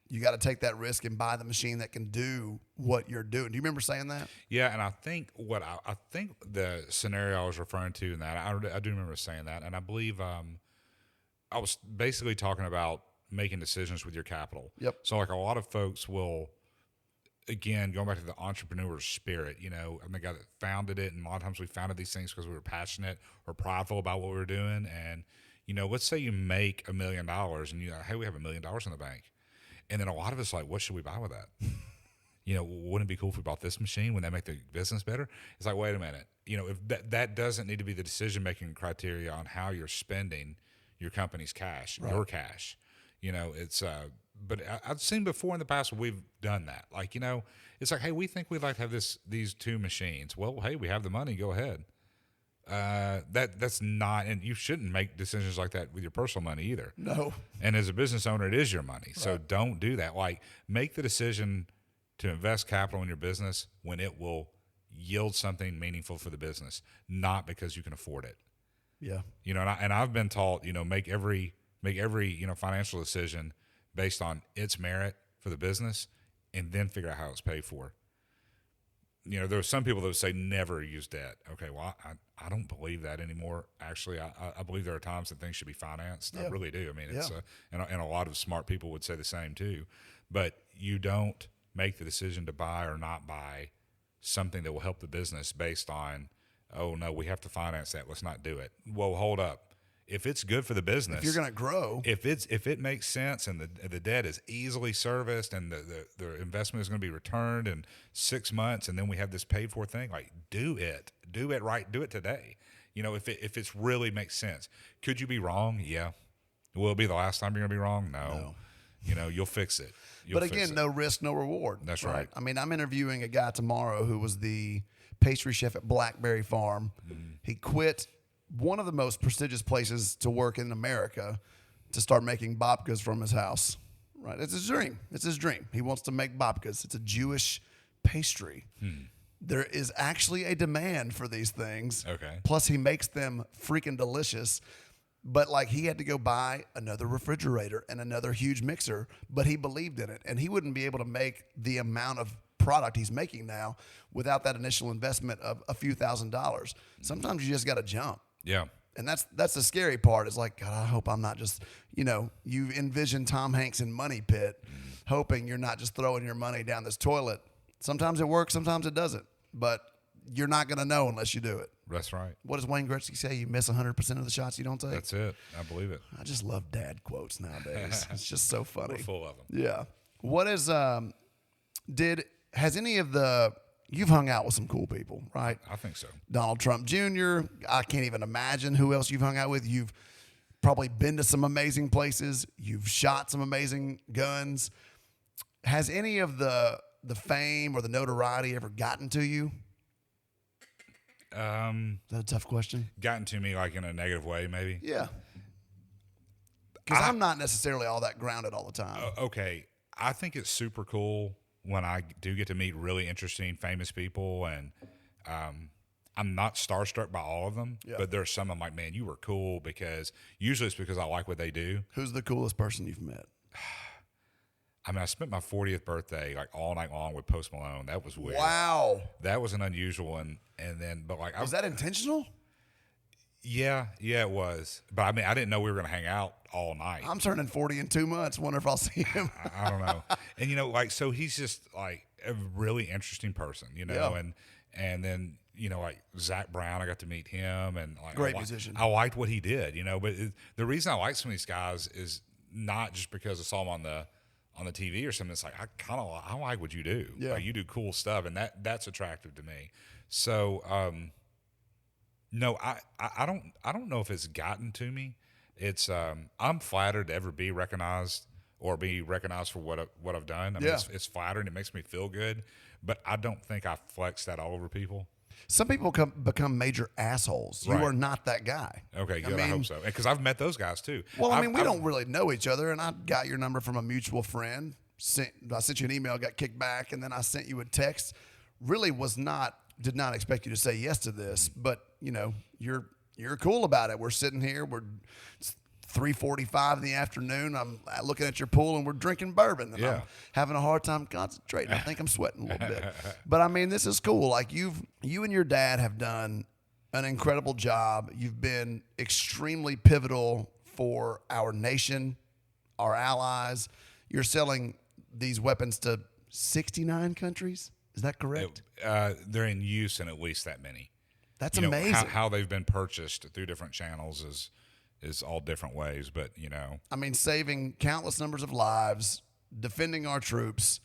you got to take that risk and buy the machine that can do what you're doing. Do you remember saying that? Yeah, and I think I think the scenario I was referring to in that, I do remember saying that, and I believe I was basically talking about making decisions with your capital. Yep. So like a lot of folks will, again, going back to the entrepreneur spirit, I'm the guy that founded it, and a lot of times we founded these things because we were passionate or prideful about what we were doing, and let's say you make $1 million and you're like, hey, we have $1 million in the bank. And then a lot of us are like, what should we buy with that? Wouldn't it be cool if we bought this machine? Wouldn't that make the business better? It's like, wait a minute. If that doesn't need to be the decision-making criteria on how you're spending your company's cash, right. Your cash. But I've seen before in the past where we've done that. Like, it's like, hey, we think we'd like to have these 2 machines. Well, hey, we have the money. Go ahead. That's not, and you shouldn't make decisions like that with your personal money either. No. And as a business owner, it is your money. Right. So don't do that. Like, make the decision to invest capital in your business when it will yield something meaningful for the business, not because you can afford it. Yeah. And I've been taught, make every financial decision based on its merit for the business and then figure out how it's paid for. There are some people that would say never use debt. Okay, well, I don't believe that anymore. Actually, I believe there are times that things should be financed. Yeah. I really do. I mean, it's and a lot of smart people would say the same too. But you don't make the decision to buy or not buy something that will help the business based on, oh no, we have to finance that. Let's not do it. Well, hold up. if it's good for the business, if you're going to grow, if it makes sense and the debt is easily serviced and the investment is going to be returned in 6 months, and then we have this paid for thing, like do it right, do it today. If it's really makes sense. Could you be wrong? Yeah. Will it be the last time you're going to be wrong? No. You'll fix it. But again, no risk, no reward. That's right. I mean, I'm interviewing a guy tomorrow who was the pastry chef at Barrett Firearms. He quit one of the most prestigious places to work in America to start making babkas from his house. Right? It's his dream. He wants to make babkas. It's a Jewish pastry. There is actually a demand for these things. Okay. Plus, he makes them freaking delicious. But like he had to go buy another refrigerator and another huge mixer, but he believed in it, and he wouldn't be able to make the amount of product he's making now without that initial investment of a few $1,000s. Sometimes you just got to jump. Yeah. And that's the scary part. Is like, God, I hope I'm not just, you envision Tom Hanks in Money Pit, hoping you're not just throwing your money down this toilet. Sometimes it works, sometimes it doesn't, but you're not going to know unless you do it. That's right. What does Wayne Gretzky say? You miss 100% of the shots you don't take? That's it. I believe it. I just love dad quotes nowadays. It's just so funny. We're full of them. Yeah. What is, has any of you've hung out with some cool people, right? I think so. Donald Trump Jr., I can't even imagine who else you've hung out with. You've probably been to some amazing places. You've shot some amazing guns. Has any of the fame or the notoriety ever gotten to you? Is that a tough question? Gotten to me like in a negative way, maybe? Yeah. Because I'm not necessarily all that grounded all the time. Okay. I think it's super cool when I do get to meet really interesting, famous people, and I'm not starstruck by all of them, but there's some I'm like, man, you were cool, because usually it's because I like what they do. Who's the coolest person you've met? I mean, I spent my 40th birthday like all night long with Post Malone. That was weird. Wow. That was an unusual one. And then, but like, was that intentional? Yeah, it was. But I mean, I didn't know we were going to hang out all night. I'm turning 40 in 2 months. Wonder if I'll see him. I don't know. And like, so he's just like a really interesting person, and then, like Zach Brown, I got to meet him, and like, great musician. I liked what he did, but the reason I like some of these guys is not just because I saw him on the TV or something. It's like, I like what you do. Yeah. Like, you do cool stuff, and that's attractive to me. So, no, I don't know if it's gotten to me. It's, I'm flattered to ever be recognized or be recognized for what I've done. I mean, it's flattering. It makes me feel good, but I don't think I flex that all over people. Some people become major assholes. Right. You are not that guy. Okay, good. I hope so. Because I've met those guys too. Well, we don't really know each other, and I got your number from a mutual friend. I sent you an email, got kicked back, and then I sent you a text. Really did not expect you to say yes to this, but you're cool about it. We're sitting here. It's 3:45 in the afternoon. I'm looking at your pool, and we're drinking bourbon. And I'm having a hard time concentrating. I think I'm sweating a little bit. But I mean, this is cool. Like you and your dad have done an incredible job. You've been extremely pivotal for our nation, our allies. You're selling these weapons to 69 countries. Is that correct? They're in use in at least that many. That's amazing. How they've been purchased through different channels is all different ways, but I mean, saving countless numbers of lives, defending our troops.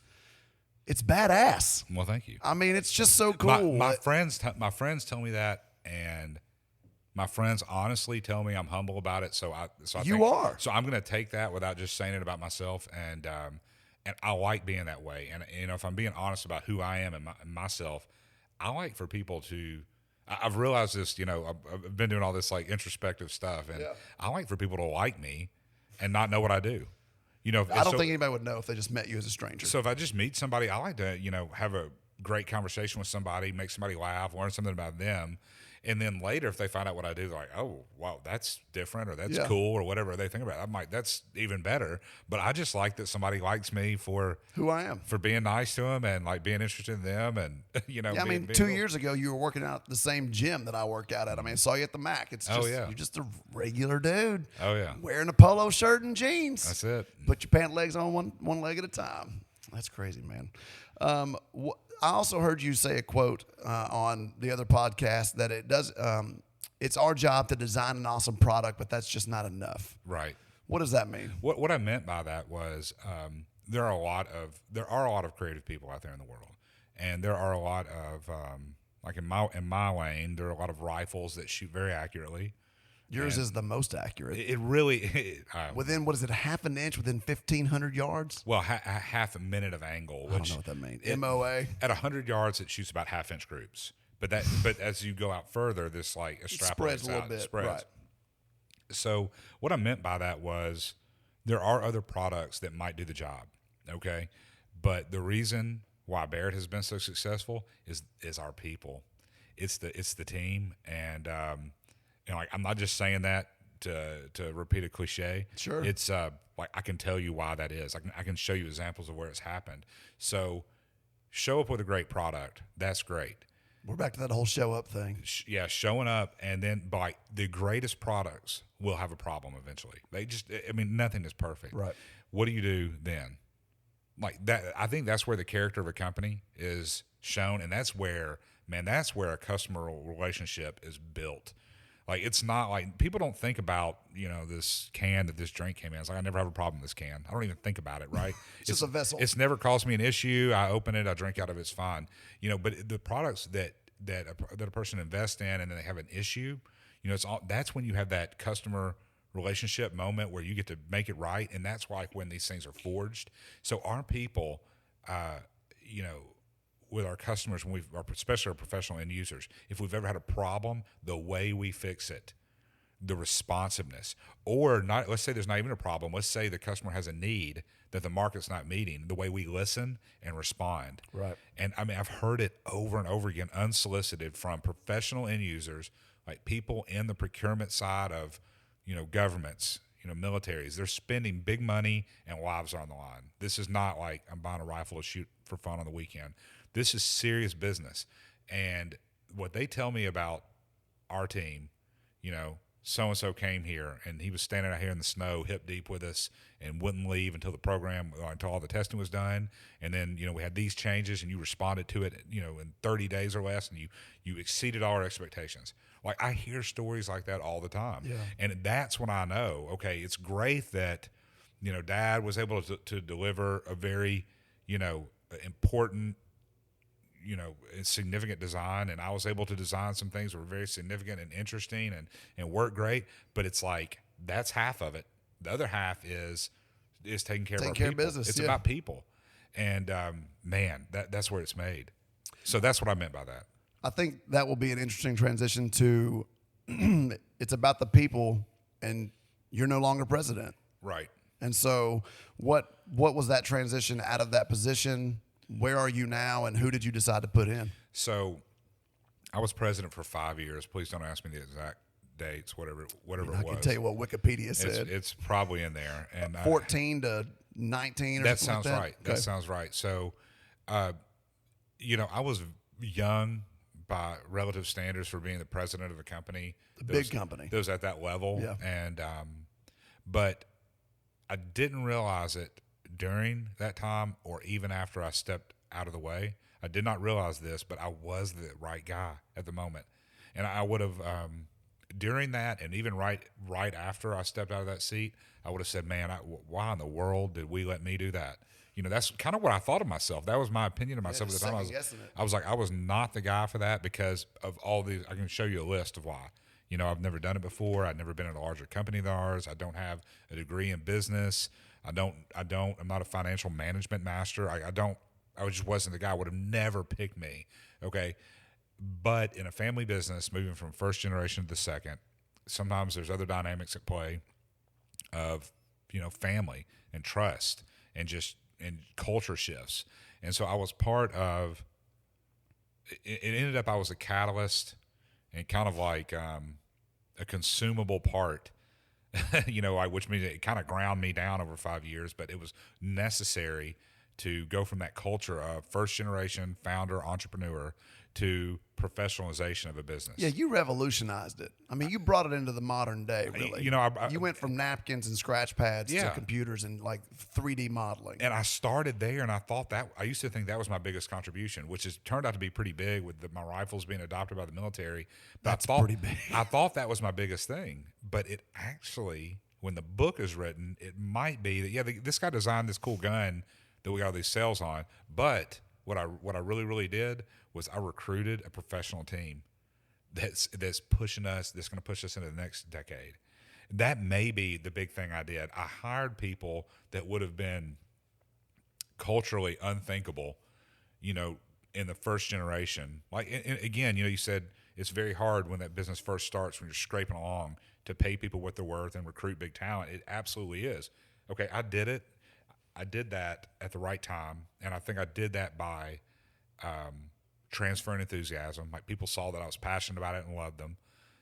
It's badass. Well, thank you. I mean, it's just so cool. My friends tell me that, and my friends honestly tell me I'm humble about it. So I are. So I'm going to take that without just saying it about myself, and I like being that way. And if I'm being honest about who I am and myself, I like for people to. I've realized this, I've been doing all this like introspective stuff, and I like for people to like me and not know what I do. I don't think anybody would know if they just met you as a stranger. So if I just meet somebody, I like to, have a great conversation with somebody, make somebody laugh, learn something about them. And then later, if they find out what I do, they're like, oh, wow, that's different, or that's cool, or whatever they think about it. I'm like, that's even better. But I just like that somebody likes me for who I am, for being nice to them, and like being interested in them. And, I mean, 2 years ago, you were working out at the same gym that I work out at. I mean, I saw you at the Mac. It's just, you're just a regular dude. Oh, yeah. Wearing a polo shirt and jeans. That's it. Put your pant legs on one leg at a time. That's crazy, man. I also heard you say a quote on the other podcast that it's our job to design an awesome product, but that's just not enough. Right. What does that mean? What I meant by that was there are a lot of creative people out there in the world, and there are a lot of like in my lane, there are a lot of rifles that shoot very accurately. Yours is the most accurate. It really within, what is it, half an inch within 1,500 yards? Well, half a minute of angle. I don't know what that means. MOA at 100 yards, it shoots about half-inch groups. But as you go out further, this like spreads a little bit. Right. So what I meant by that was there are other products that might do the job. Okay, but the reason why Barrett has been so successful is our people. It's the team, and like I'm not just saying that to repeat a cliche. Sure. It's like I can tell you why that is. I can show you examples of where it's happened. So show up with a great product. That's great. We're back to that whole show up thing. Yeah, showing up, and then by the greatest products will have a problem eventually. Nothing is perfect. Right. What do you do then? Like that, I think that's where the character of a company is shown, and that's where a customer relationship is built. Like, it's not like people don't think about, this can that this drink came in. It's like, I never have a problem with this can. I don't even think about it, right? It's just a vessel. It's never caused me an issue. I open it, I drink out of it, it's fine. But the products that a person invests in and then they have an issue, that's when you have that customer relationship moment where you get to make it right, and that's why when these things are forged. So our people, with our customers, especially our professional end users, if we've ever had a problem, the way we fix it, the responsiveness, or not. Let's say there's not even a problem. Let's say the customer has a need that the market's not meeting. The way we listen and respond. Right. And I've heard it over and over again, unsolicited, from professional end users, like people in the procurement side of, governments, militaries. They're spending big money and lives are on the line. This is not like I'm buying a rifle to shoot for fun on the weekend. This is serious business. And what they tell me about our team, so-and-so came here and he was standing out here in the snow hip deep with us and wouldn't leave until all the testing was done. And then, we had these changes and you responded to it, in 30 days or less, and you exceeded all our expectations. Like, I hear stories like that all the time. Yeah. And that's when I know, okay, it's great that, Dad was able to deliver a very, important, significant design, and I was able to design some things that were very significant and interesting and work great. But it's like, that's half of it. The other half is taking care of our people. Business. It's about people. And that's where it's made. So that's what I meant by that. I think that will be an interesting transition to it's about the people, and you're no longer president. Right. And so what was that transition out of that position? Where are you now, and who did you decide to put in? So I was president for 5 years. Please don't ask me the exact dates, whatever it was. I can tell you what Wikipedia said. It's probably in there. And 14 to 19 or that something sounds like that? right. Okay. That sounds right. So, I was young by relative standards for being the president of a company. Big company. That was at that level. Yeah. And, but I didn't realize it during that time or even after I stepped out of the way. I did not realize this, but I was the right guy at the moment. And I would have, during that and even right after I stepped out of that seat, I would have said, man, why in the world did we let me do that? That's kind of what I thought of myself. That was my opinion of myself at the time. I was like, I was not the guy for that because of all these. I can show you a list of why. I've never done it before. I've never been in a larger company than ours. I don't have a degree in business. I'm not a financial management master. I just wasn't the guy. I would have never picked me. Okay. But in a family business, moving from first generation to the second, sometimes there's other dynamics at play of, family and trust and culture shifts. And so I was part of, it ended up I was a catalyst and kind of like a consumable part, which means it kind of ground me down over 5 years, but it was necessary to go from that culture of first generation founder entrepreneur to professionalization of a business. Yeah, you revolutionized it. I mean, you brought it into the modern day, really. You know, you went from napkins and scratch pads to Yeah. computers and like 3D modeling. And I started there, and I used to think that was my biggest contribution, which has turned out to be pretty big with my rifles being adopted by the military. But That's pretty big. I thought that was my biggest thing, but it actually, when the book is written, it might be that this guy designed this cool gun that we got all these sales on. But what I really did was I recruited a professional team that's pushing us, that's going to push us into the next decade. That may be the big thing I did. I hired people that would have been culturally unthinkable, you know, in the first generation. Like, and again, you know, you said it's very hard when that business first starts, when you're scraping along, to pay people what they're worth and recruit big talent. It absolutely is. Okay, I did it. I did that at the right time, and I think I did that by transferring enthusiasm. Like, people saw that I was passionate about it and loved them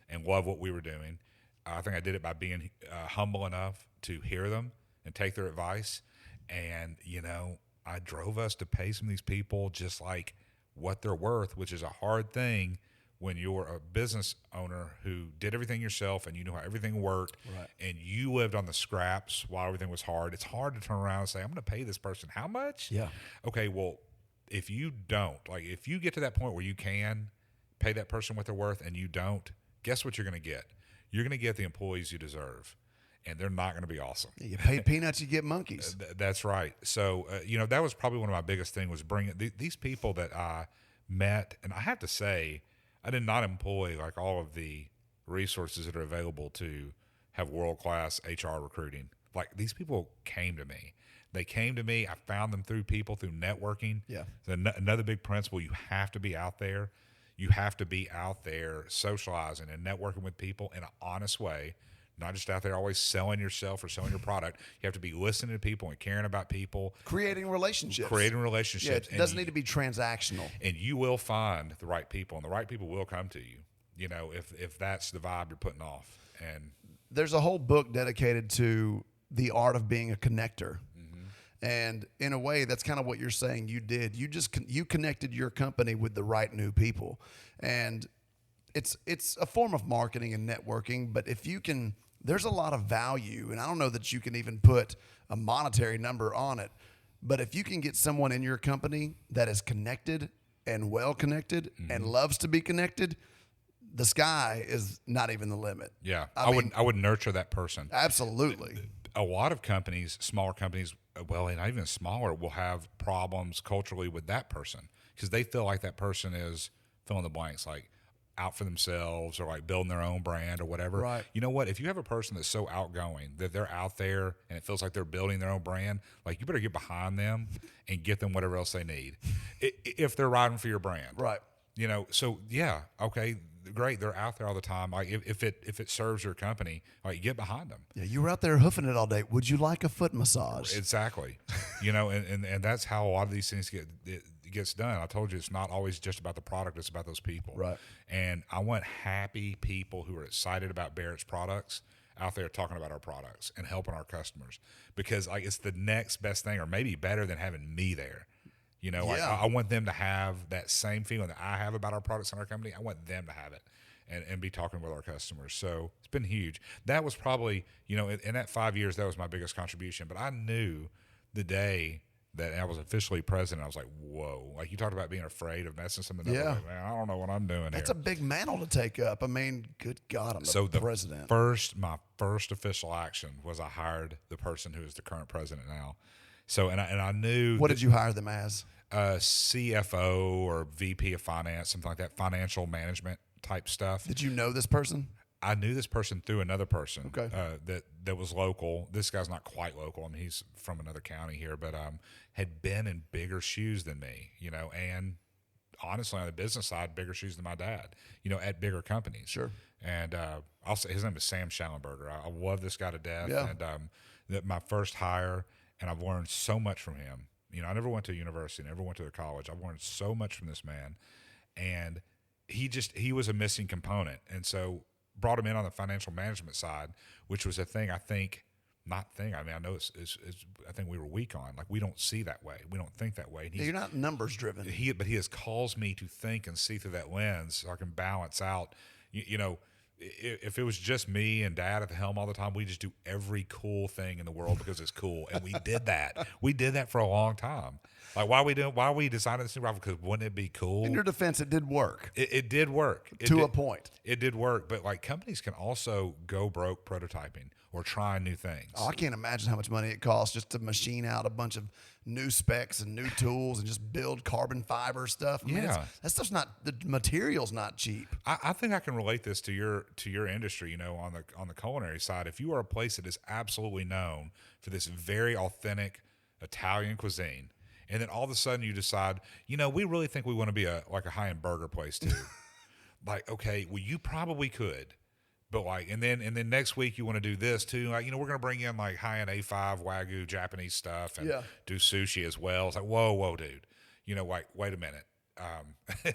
and loved what we were doing. I think I did it by being humble enough to hear them and take their advice. And, you know, I drove us to pay some of these people just like what they're worth, which is a hard thing when you're a business owner who did everything yourself and you know how everything worked, Right. and you lived on the scraps while everything was hard. It's hard to turn around and say, I'm going to pay this person how much? Yeah. Okay, well, if you don't, like, if you get to that point where you can pay that person what they're worth and you don't, guess what you're going to get? You're going to get the employees you deserve, and they're not going to be awesome. You pay peanuts, you get monkeys. That's right. So, you know, that was probably one of my biggest things, was bringing these people that I met. And I have to say, I did not employ like all of the resources that are available to have world-class HR recruiting. Like, these people came to me. They came to me. I found them through people, through networking. Yeah. Another big principle, you have to be out there. You have to be out there socializing and networking with people in an honest way, not just out there always selling yourself or selling your product. You have to be listening to people and caring about people. Creating relationships. Yeah, it doesn't need to be transactional. And you will find the right people, and the right people will come to you, you know, if that's the vibe you're putting off. And there's a whole book dedicated to the art of being a connector. And in a way, that's kind of what you're saying you did. You connected your company with the right new people. And it's a form of marketing and networking, but if you can, there's a lot of value, and I don't know that you can even put a monetary number on it, but if you can get someone in your company that is connected and well connected and loves to be connected, the sky is not even the limit. Yeah, I would nurture that person. Absolutely. A lot of companies, smaller companies, well, and not even smaller, will have problems culturally with that person because they feel like that person is fill in the blanks, like out for themselves or like building their own brand or whatever. Right. You know what? If you have a person that's so outgoing that they're out there and it feels like they're building their own brand, like, you better get behind them and get them whatever else they need if they're riding for your brand. Right. You know, so yeah, okay, great. They're out there all the time. Like, if it serves your company, like, get behind them. Yeah, you were out there hoofing it all day. Would you like a foot massage? Exactly. You know, and that's how a lot of these things gets done. I told you, it's not always just about the product, it's about those people. Right. And I want happy people who are excited about Barrett's products out there talking about our products and helping our customers, because like, it's the next best thing, or maybe better than having me there. You know, like, Yeah. I want them to have that same feeling that I have about our products and our company. I want them to have it and be talking with our customers. So it's been huge. That was probably, you know, in that 5 years, that was my biggest contribution. But I knew the day that I was officially president, I was like, whoa. Like, you talked about being afraid of messing something up. Yeah. Like, man, I don't know what I'm doing That's here. a big mantle to take up. I mean, good God, I'm the president. My first official action was I hired the person who is the current president now. So, and I knew. What did you hire them as? CFO or VP of finance, something like that, financial management type stuff. Did you know this person? I knew this person through another person. Okay. That was local. This guy's not quite local. I mean, he's from another county here, but had been in bigger shoes than me, you know, and honestly, on the business side, bigger shoes than my dad, you know, at bigger companies. Sure. And I'll say his name is Sam Schallenberger. I love this guy to death. Yeah. And my first hire, and I've learned so much from him. You know, I never went to university, never went to a college. I've learned so much from this man. And he was a missing component. And so brought him in on the financial management side, which was a thing I think not think. I mean, I know it's I think we were weak on. Like, we don't see that way. We don't think that way. And You're not numbers driven. But he has caused me to think and see through that lens so I can balance out. You know, if it was just me and Dad at the helm all the time, we just do every cool thing in the world because it's cool. And we did that. We did that for a long time. Like, why we decided this new rifle? Because wouldn't it be cool? In your defense, it did work. It did work. To a point. It did work. But, like, companies can also go broke prototyping or trying new things. Oh, I can't imagine how much money it costs just to machine out a bunch of new specs and new tools and just build carbon fiber stuff. I mean, that stuff's not, the material's not cheap. I think I can relate this to your industry, you know, on the culinary side. If you are a place that is absolutely known for this very authentic Italian cuisine, and then all of a sudden you decide, you know, we really think we want to be a high-end burger place too. Like, okay, well, you probably could. But like, and then next week you want to do this too. Like, you know, we're going to bring in like high-end A5 Wagyu Japanese stuff and do sushi as well. It's like, whoa, dude. You know, like, wait a minute.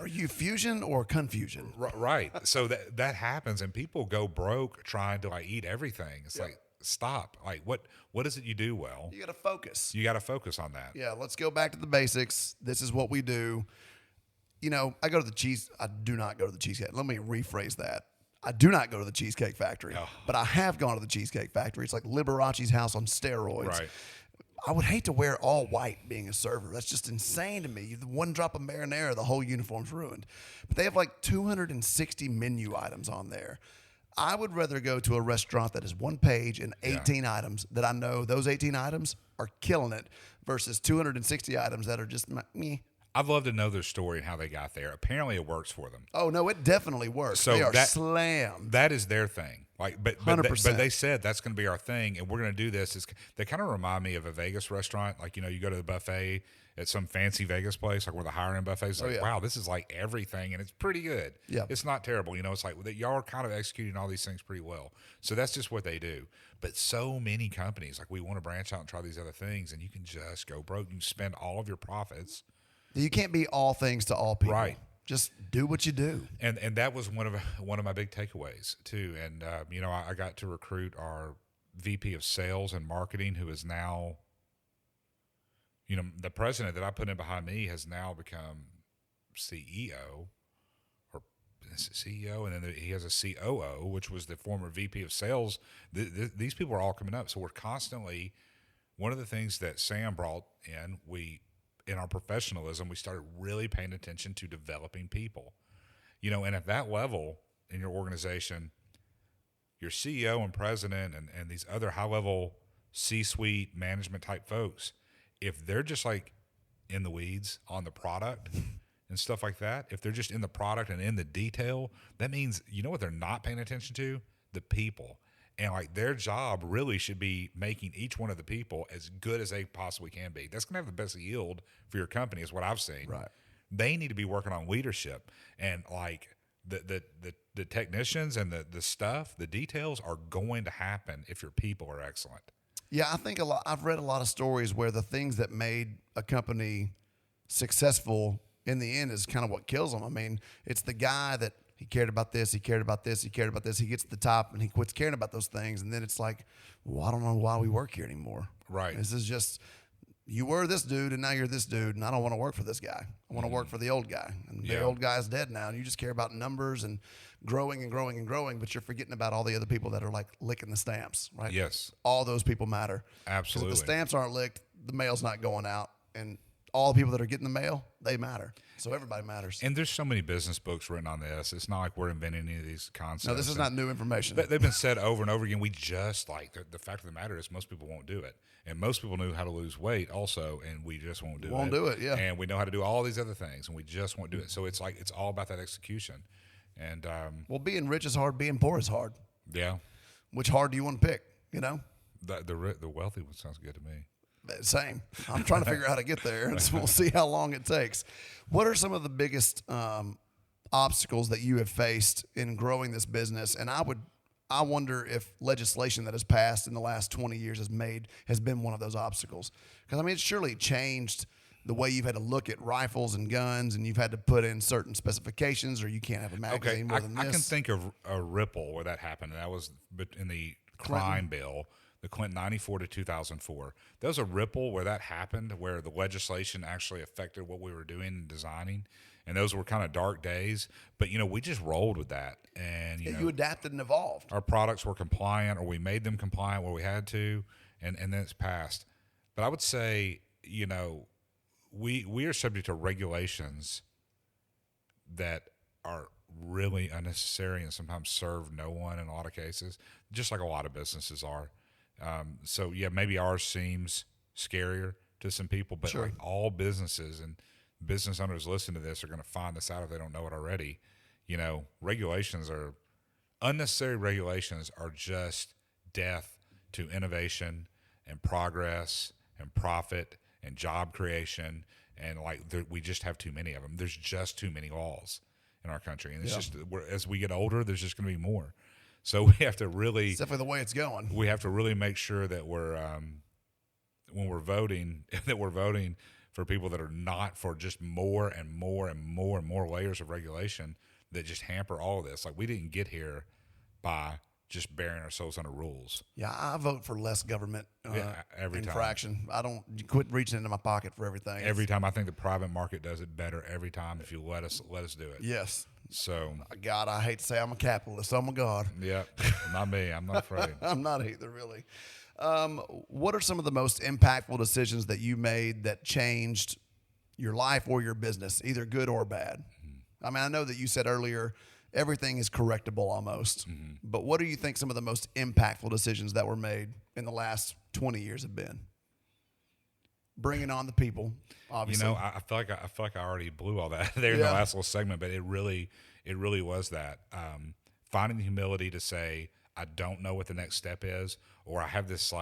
Are you fusion or confusion? Right. So that happens, and people go broke trying to like eat everything. It's like, stop. Like, what is it you do well? You got to focus. You got to focus on that. Yeah. Let's go back to the basics. This is what we do. You know, I do not go to the Cheesecake. Let me rephrase that. I do not go to the Cheesecake Factory, but I have gone to the Cheesecake Factory. It's like Liberace's house on steroids. Right. I would hate to wear all white being a server. That's just insane to me. One drop of marinara, the whole uniform's ruined. But they have like 260 menu items on there. I would rather go to a restaurant that is one page and 18 items that I know those 18 items are killing it versus 260 items that are just meh. I'd love to know their story and how they got there. Apparently, it works for them. Oh no, it definitely works. So they are slammed. That is their thing. Like, but they said that's going to be our thing, and we're going to do this. They kind of remind me of a Vegas restaurant. Like, you know, you go to the buffet at some fancy Vegas place, like where the higher end buffet is. Like, wow, this is like everything, and it's pretty good. Yeah, it's not terrible. You know, it's like y'all are kind of executing all these things pretty well. So that's just what they do. But so many companies, like, we want to branch out and try these other things, and you can just go broke. You can spend all of your profits. You can't be all things to all people. Right. Just do what you do. And that was one of my big takeaways too. And you know, I got to recruit our VP of Sales and Marketing, who is now, you know, the president that I put in behind me has now become CEO, or CEO, and then he has a COO, which was the former VP of Sales. These people are all coming up, so we're constantly. One of the things that Sam brought in our professionalism, we started really paying attention to developing people, you know, and at that level in your organization, your CEO and president and these other high level C-suite management type folks, if they're just like in the weeds on the product and stuff like that, if they're just in the product and in the detail, that means, you know what they're not paying attention to? The people. And like, their job really should be making each one of the people as good as they possibly can be. That's going to have the best yield for your company, is what I've seen. Right. They need to be working on leadership, and like the technicians and the stuff, the details are going to happen if your people are excellent. Yeah, I think I've read a lot of stories where the things that made a company successful in the end is kind of what kills them. I mean, it's the guy that he cared about this, he cared about this, he cared about this. He gets to the top and he quits caring about those things. And then it's like, well, I don't know why we work here anymore. Right. This is just, you were this dude and now you're this dude, and I don't want to work for this guy. I want to work for the old guy. And the old guy's dead now, and you just care about numbers and growing and growing and growing, but you're forgetting about all the other people that are like licking the stamps, right? Yes. All those people matter. Absolutely. Because if the stamps aren't licked, the mail's not going out. And all the people that are getting the mail, they matter. So everybody matters. And there's so many business books written on this. It's not like we're inventing any of these concepts. No, this is not new information. They've been said over and over again. We just like the fact of the matter is most people won't do it. And most people knew how to lose weight also, and we just won't do it. Won't do it, yeah. And we know how to do all these other things, and we just won't do it. So it's like, it's all about that execution. And well, being rich is hard. Being poor is hard. Yeah. Which hard do you want to pick, you know? The wealthy one sounds good to me. Same. I'm trying to figure out how to get there, and so we'll see how long it takes. What are some of the biggest obstacles that you have faced in growing this business? And I wonder if legislation that has passed in the last 20 years has been one of those obstacles. Because I mean, it's surely changed the way you've had to look at rifles and guns, and you've had to put in certain specifications, or you can't have a magazine more than this. I can think of a ripple where that happened. And that was in the crime bill. the Clinton 94 to 2004. There was a ripple where that happened, where the legislation actually affected what we were doing and designing. And those were kind of dark days. But, we just rolled with that. And, you adapted and evolved. Our products were compliant, or we made them compliant where we had to, and then it's passed. But I would say, we are subject to regulations that are really unnecessary and sometimes serve no one in a lot of cases, just like a lot of businesses are. So, maybe ours seems scarier to some people, but like all businesses and business owners listening to this are going to find this out if they don't know it already. Unnecessary regulations are just death to innovation and progress and profit and job creation. And we just have too many of them. There's just too many laws in our country. And it's as we get older, there's just going to be more. So we have to really, it's definitely the way it's going. We have to really make sure that we're, when we're voting, that we're voting for people that are not for just more and more and more and more layers of regulation that just hamper all of this. Like, we didn't get here by just burying ourselves under rules. Yeah, I vote for less government every infraction. time. I don't quit reaching into my pocket for everything. Every time. I think the private market does it better every time if you let us do it. Yes. So, God, I hate to say I'm a capitalist. Oh my God. Yeah, not me. I'm not afraid. I'm not either, really. What are some of the most impactful decisions that you made that changed your life or your business, either good or bad? I mean, I know that you said earlier everything is correctable almost, but what do you think some of the most impactful decisions that were made in the last 20 years have been? Bringing on the people, obviously. I feel like I already blew all that there in the last little segment, but it really was that finding the humility to say, I don't know what the next step is, or I have this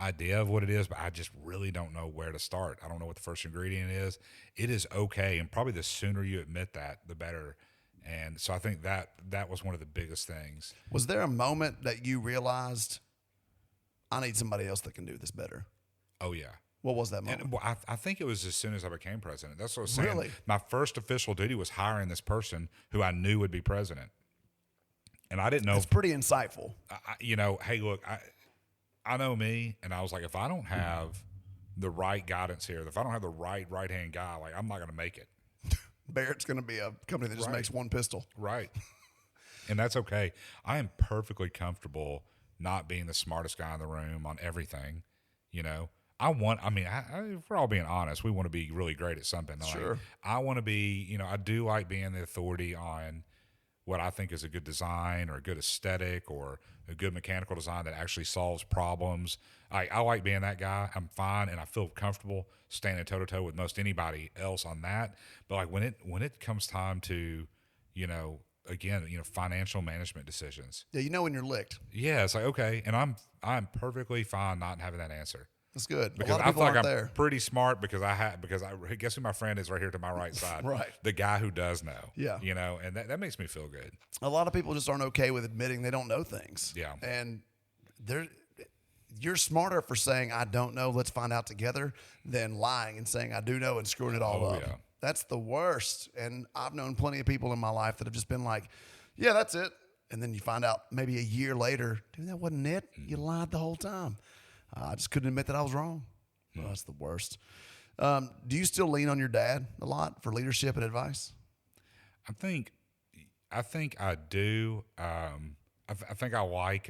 idea of what it is, but I just really don't know where to start. I don't know what the first ingredient is. It is okay, and probably the sooner you admit that, the better. And so I think that was one of the biggest things. Was there a moment that you realized, I need somebody else that can do this better? Oh, yeah. What was that moment? And, I think it was as soon as I became president. That's what I was saying. Really? My first official duty was hiring this person who I knew would be president. And I didn't know. It's pretty insightful. Hey, look, I know me, and I was like, if I don't have the right guidance here, if I don't have the right-hand guy, I'm not going to make it. Barrett's going to be a company that just makes one pistol. Right. And that's okay. I am perfectly comfortable not being the smartest guy in the room on everything. If we're all being honest, we want to be really great at something. Sure. I want to be, I do like being the authority on what I think is a good design or a good aesthetic or a good mechanical design that actually solves problems. I like being that guy. I'm fine, and I feel comfortable standing toe-to-toe with most anybody else on that. But when it comes time to, financial management decisions. Yeah, when you're licked. Yeah, it's like, okay, and I'm perfectly fine not having that answer. That's good. Because a lot of I people feel like aren't I'm pretty smart because I guess who my friend is right here to my right side. Right. The guy who does know. Yeah. And that makes me feel good. A lot of people just aren't okay with admitting they don't know things. Yeah. And you're smarter for saying, I don't know, let's find out together, than lying and saying, I do know, and screwing it all up. Yeah. That's the worst. And I've known plenty of people in my life that have just been like, yeah, that's it. And then you find out maybe a year later, dude, that wasn't it. You lied the whole time. I just couldn't admit that I was wrong. Well, that's the worst. Do you still lean on your dad a lot for leadership and advice? I think I do. I think I like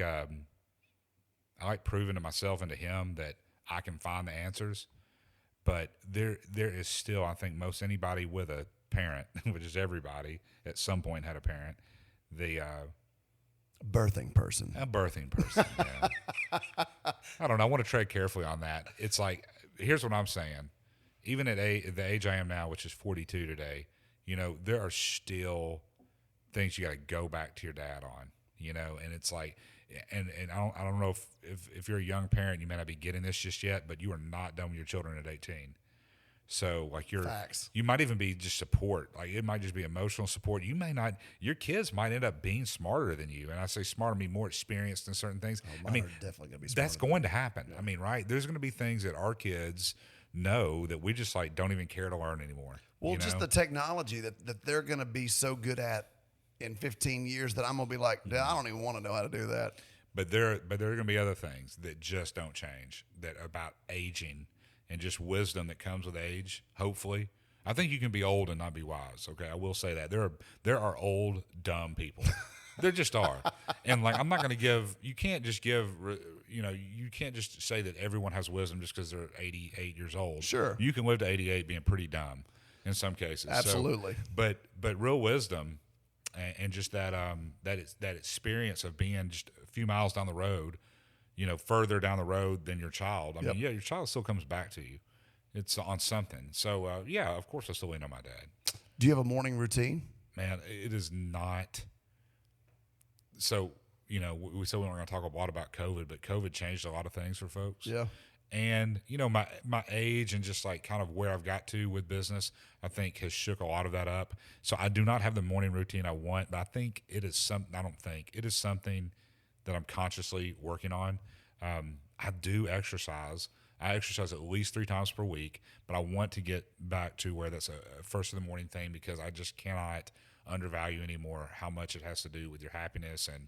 proving to myself and to him that I can find the answers. But there is still, I think, most anybody with a parent, which is everybody at some point had a parent, birthing person. A birthing person, yeah. I don't know. I want to tread carefully on that. It's like, here's what I'm saying. Even at the age I am now, which is 42 today, there are still things you got to go back to your dad on, and it's like, and I don't know if you're a young parent, you may not be getting this just yet, but you are not done with your children at 18. So Facts. You might even be just support. It might just be emotional support. You may not, your kids might end up being smarter than you. And I say smarter, be more experienced in certain things. Mine are definitely going to be smarter. That's going to happen. Yeah. Right? There's going to be things that our kids know that we just don't even care to learn anymore. Well, just the technology that they're going to be so good at in 15 years that I'm going to be like, I don't even want to know how to do that. But there are going to be other things that just don't change, that about aging and just wisdom that comes with age, hopefully. I think you can be old and not be wise, okay? I will say that. There are old, dumb people. There just are. And, like, I'm not going to give – you can't just give – you can't just say that everyone has wisdom just because they're 88 years old. Sure. You can live to 88 being pretty dumb in some cases. Absolutely. So, but real wisdom and just that experience of being just a few miles down the road, further down the road than your child. I mean, your child still comes back to you. It's on something. So, of course I still lean on my dad. Do you have a morning routine? Man, it is not. So, we said we weren't going to talk a lot about COVID, but COVID changed a lot of things for folks. Yeah. And, my age and just like kind of where I've got to with business, I think has shook a lot of that up. So I do not have the morning routine I want, but I think it is it is something that I'm consciously working on. I do exercise. I exercise at least 3 times per week, but I want to get back to where that's a first of the morning thing because I just cannot undervalue anymore how much it has to do with your happiness and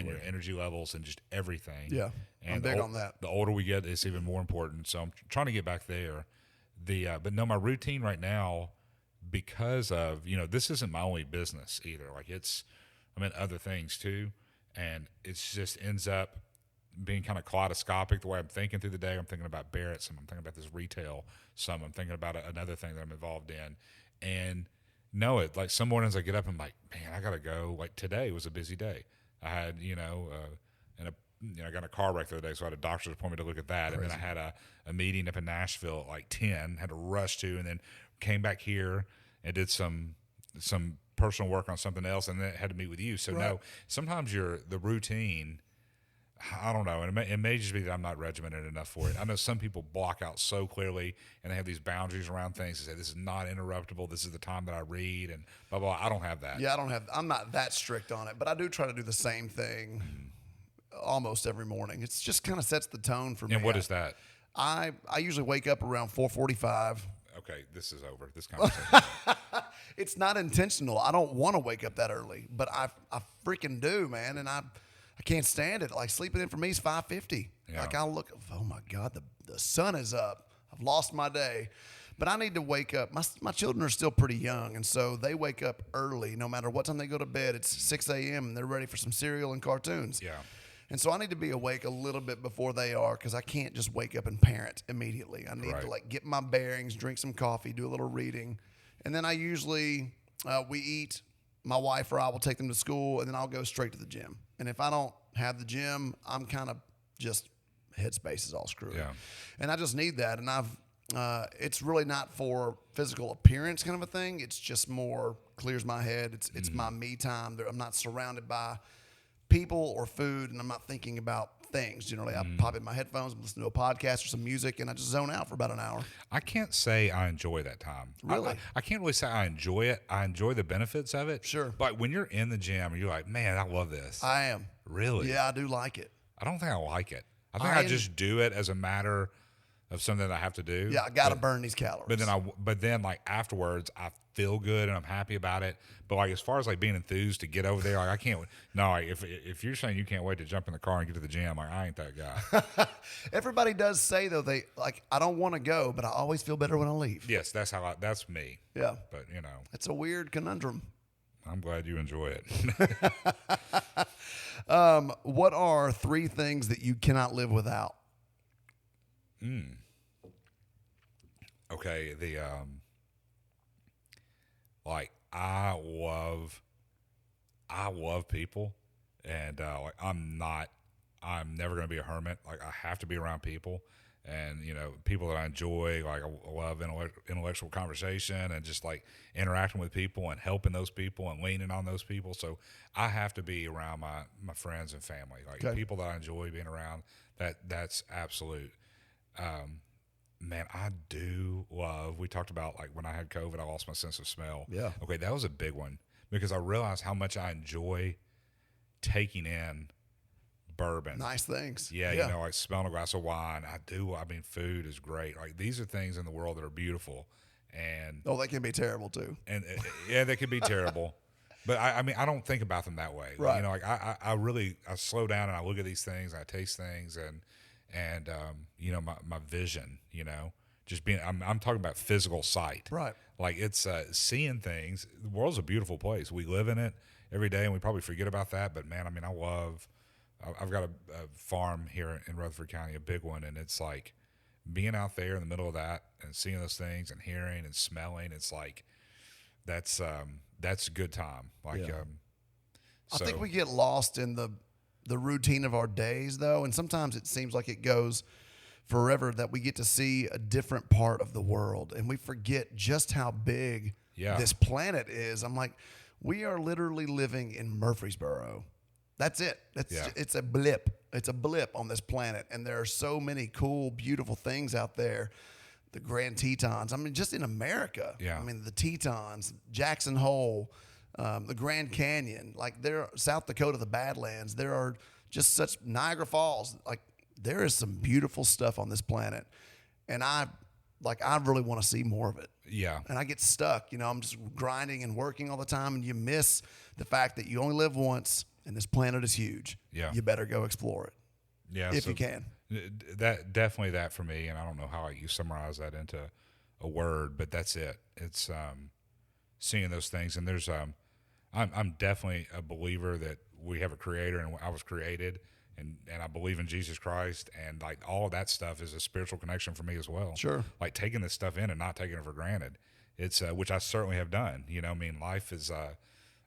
your energy levels and just everything. Yeah, and I'm big on that. The older we get, it's even more important. So I'm trying to get back there. But no, my routine right now, because of this isn't my only business either. Like I'm in other things too, and it just ends up being kind of kaleidoscopic the way I'm thinking through the day. I'm thinking about Barrett, some I'm thinking about this retail, some I'm thinking about another thing that I'm involved in, and like some mornings I get up and I'm like, man, I gotta go. Like today was a busy day. I had I got in a car wreck the other day, so I had a doctor's appointment to look at that. Crazy. And then I had a meeting up in Nashville at like 10, had to rush to, and then came back here and did some personal work on something else, and then had to meet with you. So no, sometimes the routine, I don't know, and it may just be that I'm not regimented enough for it. I know some people block out so clearly, and they have these boundaries around things. They say, this is not interruptible. This is the time that I read, and blah, blah, blah. I don't have that. Yeah, I'm not that strict on it, but I do try to do the same thing almost every morning. It's just kind of sets the tone for me. And what is that? I usually wake up around 4:45. Okay, this is over. This conversation. It's not intentional. I don't want to wake up that early, but I freaking do, man, and I can't stand it. Like sleeping in for me is 5:50. Yeah. Like I'll look, oh my God, the sun is up. I've lost my day. But I need to wake up. My children are still pretty young, and so they wake up early. No matter what time they go to bed, it's 6 a.m. and they're ready for some cereal and cartoons. Yeah. And so I need to be awake a little bit before they are because I can't just wake up and parent immediately. I need to like get my bearings, drink some coffee, do a little reading. And then I usually, we eat. My wife or I will take them to school, and then I'll go straight to the gym. And if I don't have the gym, I'm kind of just headspace is all screwed. Yeah. And I just need that. And it's really not for physical appearance kind of a thing. It's just more clears my head. It's my me time. I'm not surrounded by people or food, and I'm not thinking about things. Generally, I pop in my headphones, listen to a podcast or some music, and I just zone out for about an hour. I can't say I enjoy that time. Really? I can't really say I enjoy it. I enjoy the benefits of it. Sure. Like when you're in the gym and you're like, man, I love this. I am. Really? Yeah, I do like it. I don't think I like it. I think I just do it as a matter of something that I have to do. Yeah, I got to burn these calories. But then like afterwards, I feel good and I'm happy about it. But like as far as like being enthused to get over there, like I can't. No, like, if you're saying you can't wait to jump in the car and get to the gym, like I ain't that guy. Everybody does say though I don't want to go, but I always feel better when I leave. Yes, that's me. Yeah, but it's a weird conundrum. I'm glad you enjoy it. What are 3 things that you cannot live without? Okay, like I love people, and like I'm never gonna be a hermit. Like I have to be around people, and people that I enjoy. Like I love intellectual conversation and just like interacting with people and helping those people and leaning on those people. So I have to be around my friends and family, like people that I enjoy being around. That's absolute. Man, I do love, we talked about like when I had COVID, I lost my sense of smell. Yeah. Okay, that was a big one because I realized how much I enjoy taking in bourbon. Nice things. Yeah. Like smelling a glass of wine. I mean, food is great. Like these are things in the world that are beautiful. And they can be terrible too. And yeah, they can be terrible. But I mean, I don't think about them that way. Right. You know, like I really slow down and I look at these things and I taste things and you know, my vision, you know, just being, I'm talking about physical sight. Right. Like it's seeing things. The world's a beautiful place. We live in it every day and we probably forget about that. But man, I mean, I've got a farm here in Rutherford County, a big one. And it's like being out there in the middle of that and seeing those things and hearing and smelling. It's like, that's a good time. Like, Yeah. I so, think we get lost in the routine of our days, though, and sometimes it seems like it goes forever that we get to see a different part of the world, and we forget just how big this planet is. I'm like, we are literally living in Murfreesboro. That's it. It's a blip. It's a blip on this planet, and there are so many cool, beautiful things out there. The Grand Tetons. I mean, just in America. Yeah. I mean, the Tetons, Jackson Hole, the Grand Canyon. Like, South Dakota, the Badlands. There are just such Niagara Falls. Like, there is some beautiful stuff on this planet, and I really want to see more of it. Yeah. And I get stuck. You know, I'm just grinding and working all the time, and you miss the fact that you only live once, and this planet is huge. Yeah. You better go explore it. Yeah. If you can. That definitely that for me, and I don't know how you summarize that into a word, but that's it. It's seeing those things, and there's I'm definitely a believer that we have a creator, and I was created, and I believe in Jesus Christ, and like all of that stuff is a spiritual connection for me as well. Sure. Like taking this stuff in and not taking it for granted. It's which I certainly have done. You know, I mean, life is.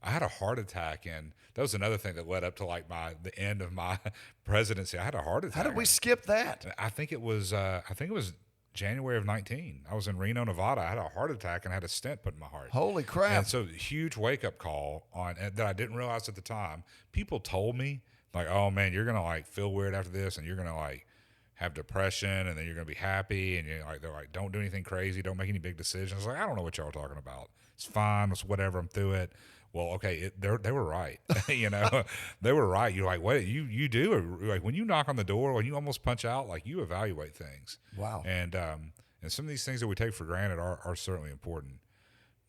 I had a heart attack, and that was another thing that led up to like the end of my presidency. I had a heart attack. How did we skip that? I think it was January of 19. I was in Reno, Nevada. I had a heart attack and had a stent put in my heart. Holy crap. And so huge wake up call that I didn't realize at the time. People told me like, "Oh man, you're going to like feel weird after this and you're going to like have depression and then you're going to be happy and they're like don't do anything crazy, don't make any big decisions." I was like, "I don't know what y'all are talking about. It's fine. It's whatever. I'm through it." Well, okay, they were right. You know, they were right. You're like, what you do? Like when you knock on the door, when you almost punch out, like you evaluate things. Wow. And some of these things that we take for granted are certainly important.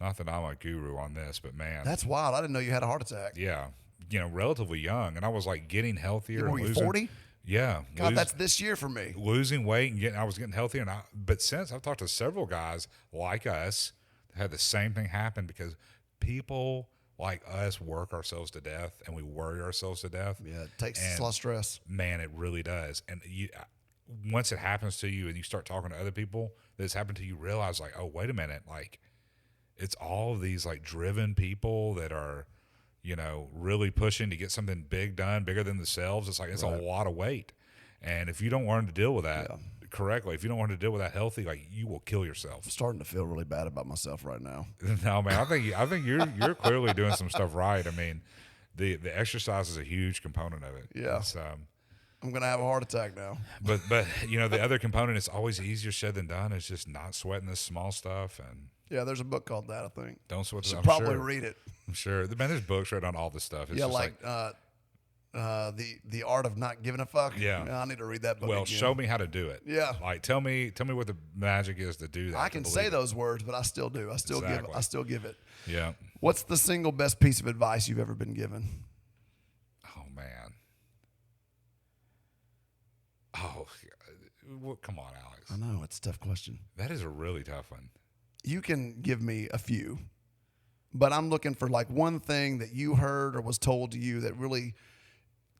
Not that I'm a guru on this, but man, That's wild. I didn't know you had a heart attack. yeah, you know, relatively young, and I was like getting healthier. Were you losing, 40? Yeah. God, that's this year for me. Losing weight and I was getting healthier. But since I've talked to several guys like us that had the same thing happen because people like us work ourselves to death and we worry ourselves to death. Yeah, it takes a lot of stress. Man, it really does. And once it happens to you and you start talking to other people that it's happened to you, realize like, oh, wait a minute. Like it's all of these like driven people that are, you know, really pushing to get something big done, bigger than themselves. It's like, it's a lot of weight. And if you don't learn to deal with that correctly, if you don't learn to deal with that healthy, like you will kill yourself. I'm starting to feel really bad about myself right now. No, man, I think you're clearly doing some stuff right. I mean, the exercise is a huge component of it. Yeah. It's, I'm going to have a heart attack now. but you know, the other component is always easier said than done. It's just not sweating this small stuff and Yeah, there's a book called that, I think. don't sweat. You should I'm probably sure. read it. I'm sure. Man, there's books written on all this stuff. It's Yeah, just like the art of not giving a fuck. Yeah. I need to read that book well, again. show me how to do it. Yeah. Like tell me what the magic is to do that. I can say those words, but I still do. I still give it. Yeah. What's the single best piece of advice you've ever been given? Oh man. Oh, well, come on, Alex. I know, it's a tough question. That is a really tough one. You can give me a few, but I'm looking for like one thing that you heard or was told to you that really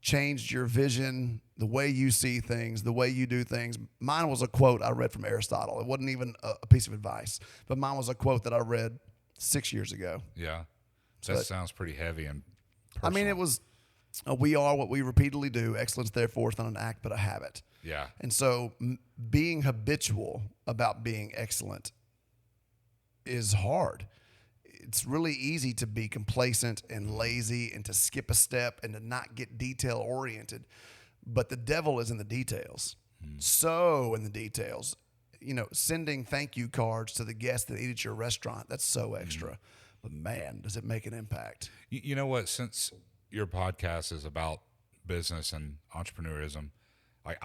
changed your vision, the way you see things, the way you do things. Mine was a quote I read from Aristotle. It wasn't even a piece of advice, but mine was a quote that I read 6 years ago. Yeah. That sounds pretty heavy and personal. I mean, it was, we are what we repeatedly do. Excellence, therefore, is not an act, but a habit. Yeah. And so being habitual about being excellent is hard. It's really easy to be complacent and lazy and to skip a step and to not get detail oriented. But the devil is in the details. So in the details, you know, sending thank you cards to the guests that eat at your restaurant, that's so extra. But man, does it make an impact. You know what? Since your podcast is about business and entrepreneurism, like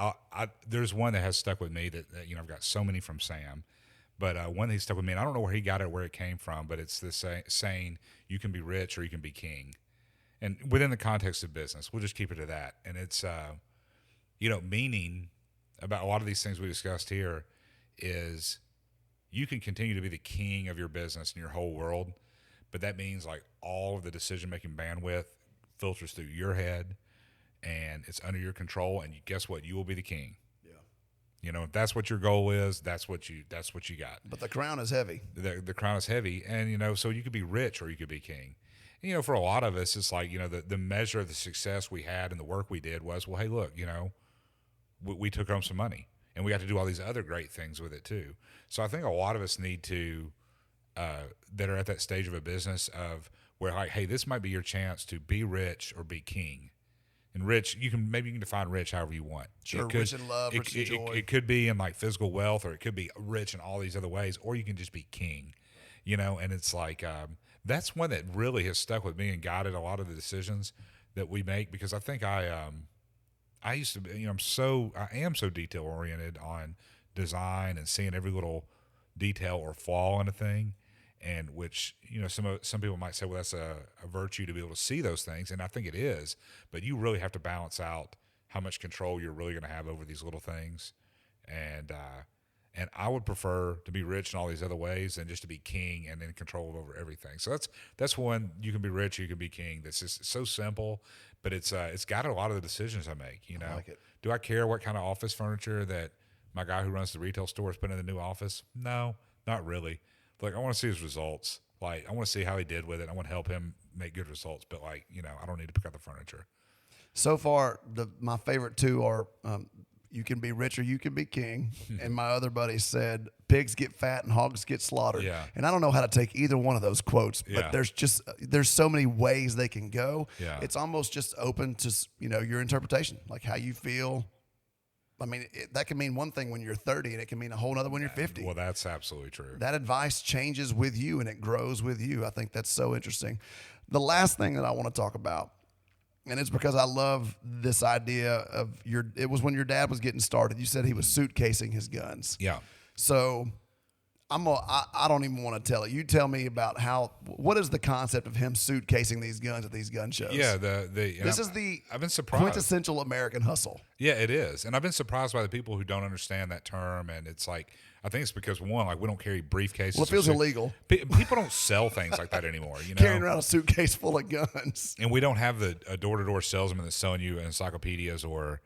there's one that has stuck with me that you know, I've got so many from Sam, But one that stuck with me, and I don't know where he got it, where it came from, but it's this saying, you can be rich or you can be king. And within the context of business, we'll just keep it to that. And it's, meaning about a lot of these things we discussed here is you can continue to be the king of your business and your whole world, but that means like all of the decision-making bandwidth filters through your head and it's under your control. And guess what? You will be the king. If that's what your goal is, that's what you got. But the crown is heavy. The crown is heavy, and so you could be rich or you could be king. And, for a lot of us, it's like the measure of the success we had and the work we did was, well, hey, look, we took home some money, and we got to do all these other great things with it too. So I think a lot of us need to that are at that stage of a business of where like, hey, this might be your chance to be rich or be king. And rich, you can define rich however you want. Sure, rich in love, rich in joy. It could be in like physical wealth, or it could be rich in all these other ways, or you can just be king, And it's like that's one that really has stuck with me and guided a lot of the decisions that we make, because I think I used to be, I am so detail oriented on design and seeing every little detail or flaw in a thing. And which, some people might say, well, that's a virtue to be able to see those things. And I think it is, but you really have to balance out how much control you're really going to have over these little things. And I would prefer to be rich in all these other ways than just to be king and in control over everything. So that's one. You can be rich, you can be king. That's just so simple, but it's guided a lot of the decisions I make. I like it. Do I care what kind of office furniture that my guy who runs the retail store is putting in the new office? No, not really. Like, I want to see his results. Like, I want to see how he did with it. I want to help him make good results. But, I don't need to pick out the furniture. So far, my favorite two are you can be rich or you can be king. And my other buddy said, pigs get fat and hogs get slaughtered. Yeah. And I don't know how to take either one of those quotes, but Yeah. there's so many ways they can go. Yeah. It's almost just open to, your interpretation, like how you feel. I mean, that can mean one thing when you're 30, and it can mean a whole other when you're 50. Well, that's absolutely true. That advice changes with you, and it grows with you. I think that's so interesting. The last thing that I want to talk about, and it's because I love this idea of it was when your dad was getting started. You said he was suitcasing his guns. Yeah. So I don't even want to tell it. You tell me about what is the concept of him suitcasing these guns at these gun shows? Yeah, I've been surprised. Quintessential American hustle. Yeah, it is. And I've been surprised by the people who don't understand that term. And it's like, I think it's because, one, like, we don't carry briefcases. Well, it feels illegal. People don't sell things like that anymore. Carrying around a suitcase full of guns. And we don't have a door-to-door salesman that's selling you encyclopedias or,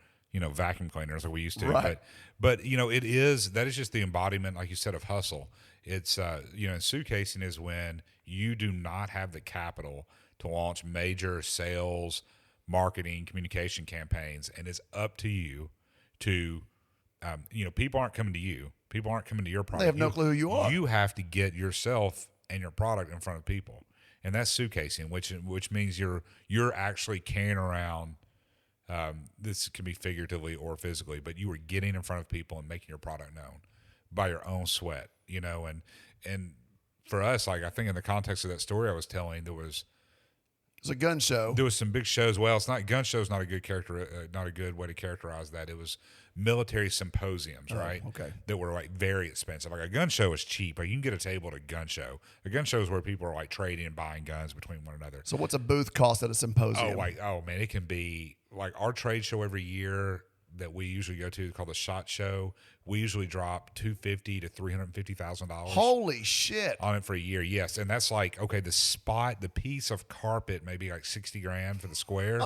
vacuum cleaners like we used to. Right. But that is just the embodiment, like you said, of hustle. It's, suitcasing is when you do not have the capital to launch major sales, marketing, communication campaigns, and it's up to you to, people aren't coming to you. People aren't coming to your product. They have no clue who you are. You have to get yourself and your product in front of people. And that's suitcasing, which means you're actually carrying around, this can be figuratively or physically, but you are getting in front of people and making your product known by your own sweat, and for us, like, I think in the context of that story I was telling, it's a gun show. There was some big shows. Well, it's not gun shows. Not a good way to characterize that. It was military symposiums, right? Okay. That were like very expensive. Like a gun show is cheap. Like, you can get a table at a gun show. A gun show is where people are like trading and buying guns between one another. So what's a booth cost at a symposium? Oh man, it can be like our trade show every year that we usually go to, called the SHOT Show. We usually drop $250,000 to $350,000. Holy shit! On it for a year, yes. And that's like, okay, the piece of carpet may be like $60,000 for the square,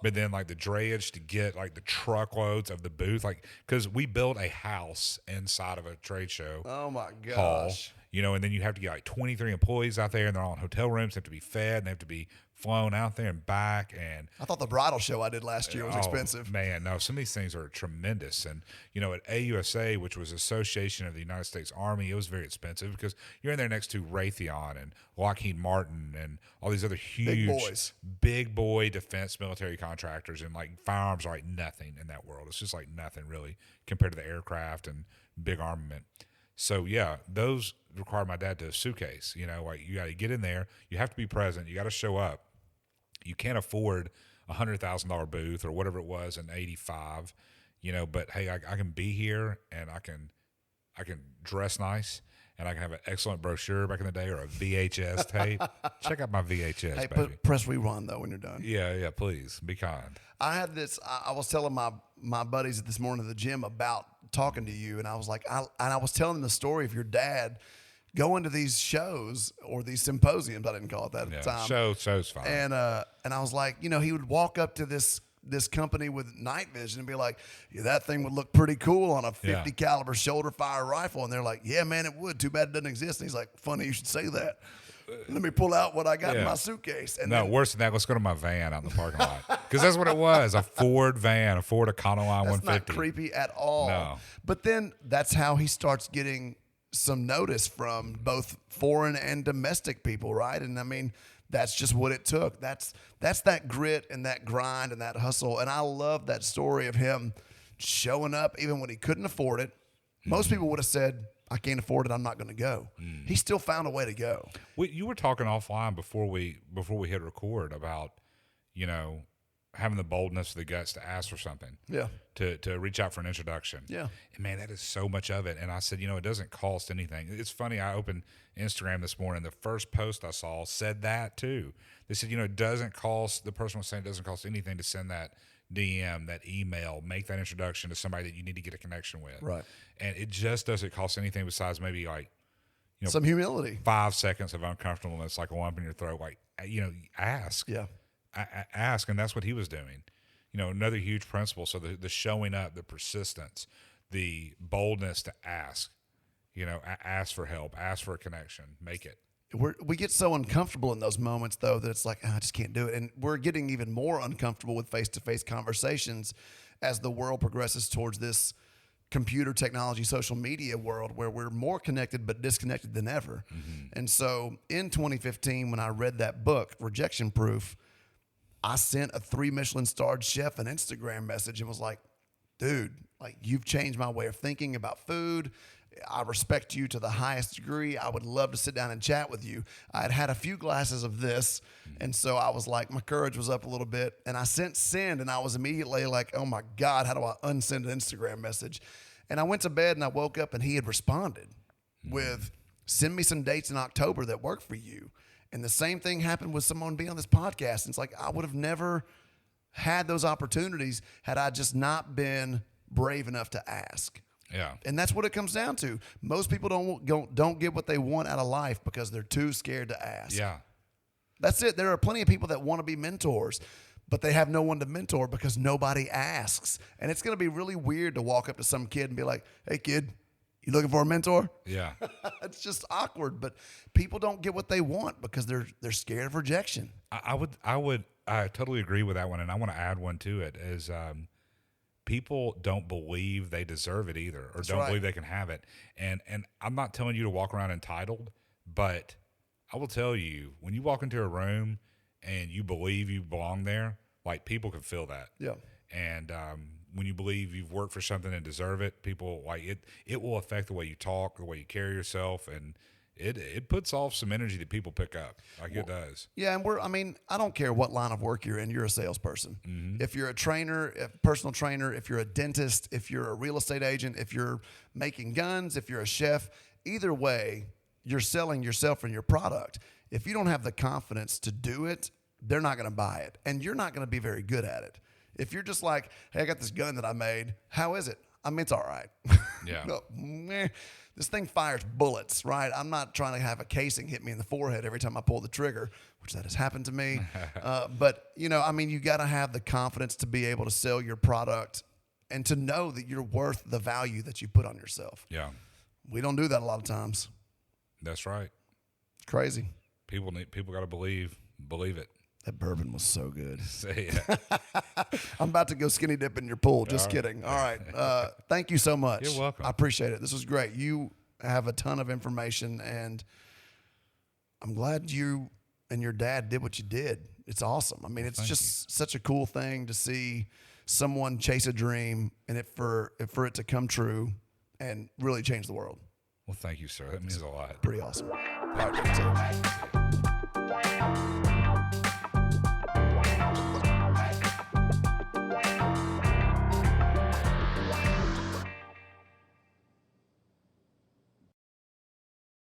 but then like the drayage to get like the truckloads of the booth, like, because we built a house inside of a trade show. Oh my gosh! Hall, and then you have to get like 23 employees out there, and they're all in hotel rooms. They have to be fed, and they have to be flown out there and back. And I thought the bridal show I did last year was expensive. Man, no, some of these things are tremendous. And, at AUSA, which was Association of the United States Army, it was very expensive because you're in there next to Raytheon and Lockheed Martin and all these other huge, big boy defense military contractors. And like firearms are like nothing in that world. It's just like nothing really compared to the aircraft and big armament. So yeah, those required my dad to suitcase, like you got to get in there. You have to be present. You got to show up. You can't afford $100,000 booth or whatever it was in '85, but hey, I can be here and I can dress nice and I can have an excellent brochure back in the day or a VHS tape. Check out my VHS, Hey, baby. press rewind though when you're done. Yeah, please be kind. I had this. I was telling my buddies this morning at the gym about talking to you, and I was like, I was telling them the story of your dad going to these shows or these symposiums. I didn't call it that at the time. Show's fine. And I was like, he would walk up to this company with night vision and be like, yeah, that thing would look pretty cool on a 50 caliber shoulder fire rifle. And they're like, yeah, man, it would. Too bad it doesn't exist. And he's like, funny you should say that. Let me pull out what I got in my suitcase. And no, worse than that, let's go to my van out in the parking lot. Because that's what it was, a Ford van, a Ford Econoline 150. That's not creepy at all. No. But then that's how he starts getting some notice from both foreign and domestic people, right? And I mean, that's just what it took. That's that grit and that grind and that hustle. And I love that story of him showing up even when he couldn't afford it. Most people would have said, I can't afford it, I'm not going to go. He still found a way to go. You were talking offline before we hit record about, having the boldness, the guts to ask for something. Yeah. To reach out for an introduction. Yeah. And man, that is so much of it. And I said, it doesn't cost anything. It's funny. I opened Instagram this morning. The first post I saw said that too. They said, it doesn't cost, the person was saying it doesn't cost anything to send that DM, that email, make that introduction to somebody that you need to get a connection with. Right. And it just doesn't cost anything besides maybe like, some humility. 5 seconds of uncomfortableness, like a lump in your throat. Like, ask. Yeah. Ask, and that's what he was doing. Another huge principle. So the showing up, the persistence, the boldness to ask. Ask for help, ask for a connection, make it. We get so uncomfortable in those moments, though, that it's like, I just can't do it. And we're getting even more uncomfortable with face-to-face conversations as the world progresses towards this computer technology, social media world where we're more connected but disconnected than ever. Mm-hmm. And so in 2015, when I read that book, Rejection Proof, I sent a 3 Michelin-starred chef an Instagram message and was like, dude, like, you've changed my way of thinking about food. I respect you to the highest degree. I would love to sit down and chat with you. I had had a few glasses of this, and so I was like, my courage was up a little bit, and I sent send, and I was immediately like, oh my God, how do I unsend an Instagram message? And I went to bed, and I woke up, and he had responded with, send me some dates in October that work for you. And the same thing happened with someone being on this podcast. And it's like, I would have never had those opportunities had I just not been brave enough to ask. Yeah. And that's what it comes down to. Most people don't get what they want out of life because they're too scared to ask. Yeah. That's it. There are plenty of people that want to be mentors, but they have no one to mentor because nobody asks. And it's going to be really weird to walk up to some kid and be like, hey, kid, you looking for a mentor? Yeah. It's just awkward, but people don't get what they want because they're scared of rejection. I totally agree with that one, and I want to add one to it is people don't believe they deserve it either, or don't believe they can have it. And I'm not telling you to walk around entitled, but I will tell you, when you walk into a room and you believe you belong there, like, people can feel that. Yeah. And when you believe you've worked for something and deserve it, people like it. It will affect the way you talk, the way you carry yourself, and it puts off some energy that people pick up. It does. Yeah, and I don't care what line of work you're in. You're a salesperson. Mm-hmm. If you're a trainer, a personal trainer, if you're a dentist, if you're a real estate agent, if you're making guns, if you're a chef, either way, you're selling yourself and your product. If you don't have the confidence to do it, they're not going to buy it, and you're not going to be very good at it. If you're just like, hey, I got this gun that I made. How is it? I mean, it's all right. Yeah. This thing fires bullets, right? I'm not trying to have a casing hit me in the forehead every time I pull the trigger, which that has happened to me. But, you got to have the confidence to be able to sell your product and to know that you're worth the value that you put on yourself. Yeah. We don't do that a lot of times. That's right. It's crazy. People got to believe it. That bourbon was so good. Say it. I'm about to go skinny dip in your pool. Just kidding. All right. Thank you so much. You're welcome. I appreciate it. This was great. You have a ton of information, and I'm glad you and your dad did what you did. It's awesome. I mean, it's just such a cool thing to see someone chase a dream and for it to come true and really change the world. Well, thank you, sir. That means a lot. Pretty awesome. All right,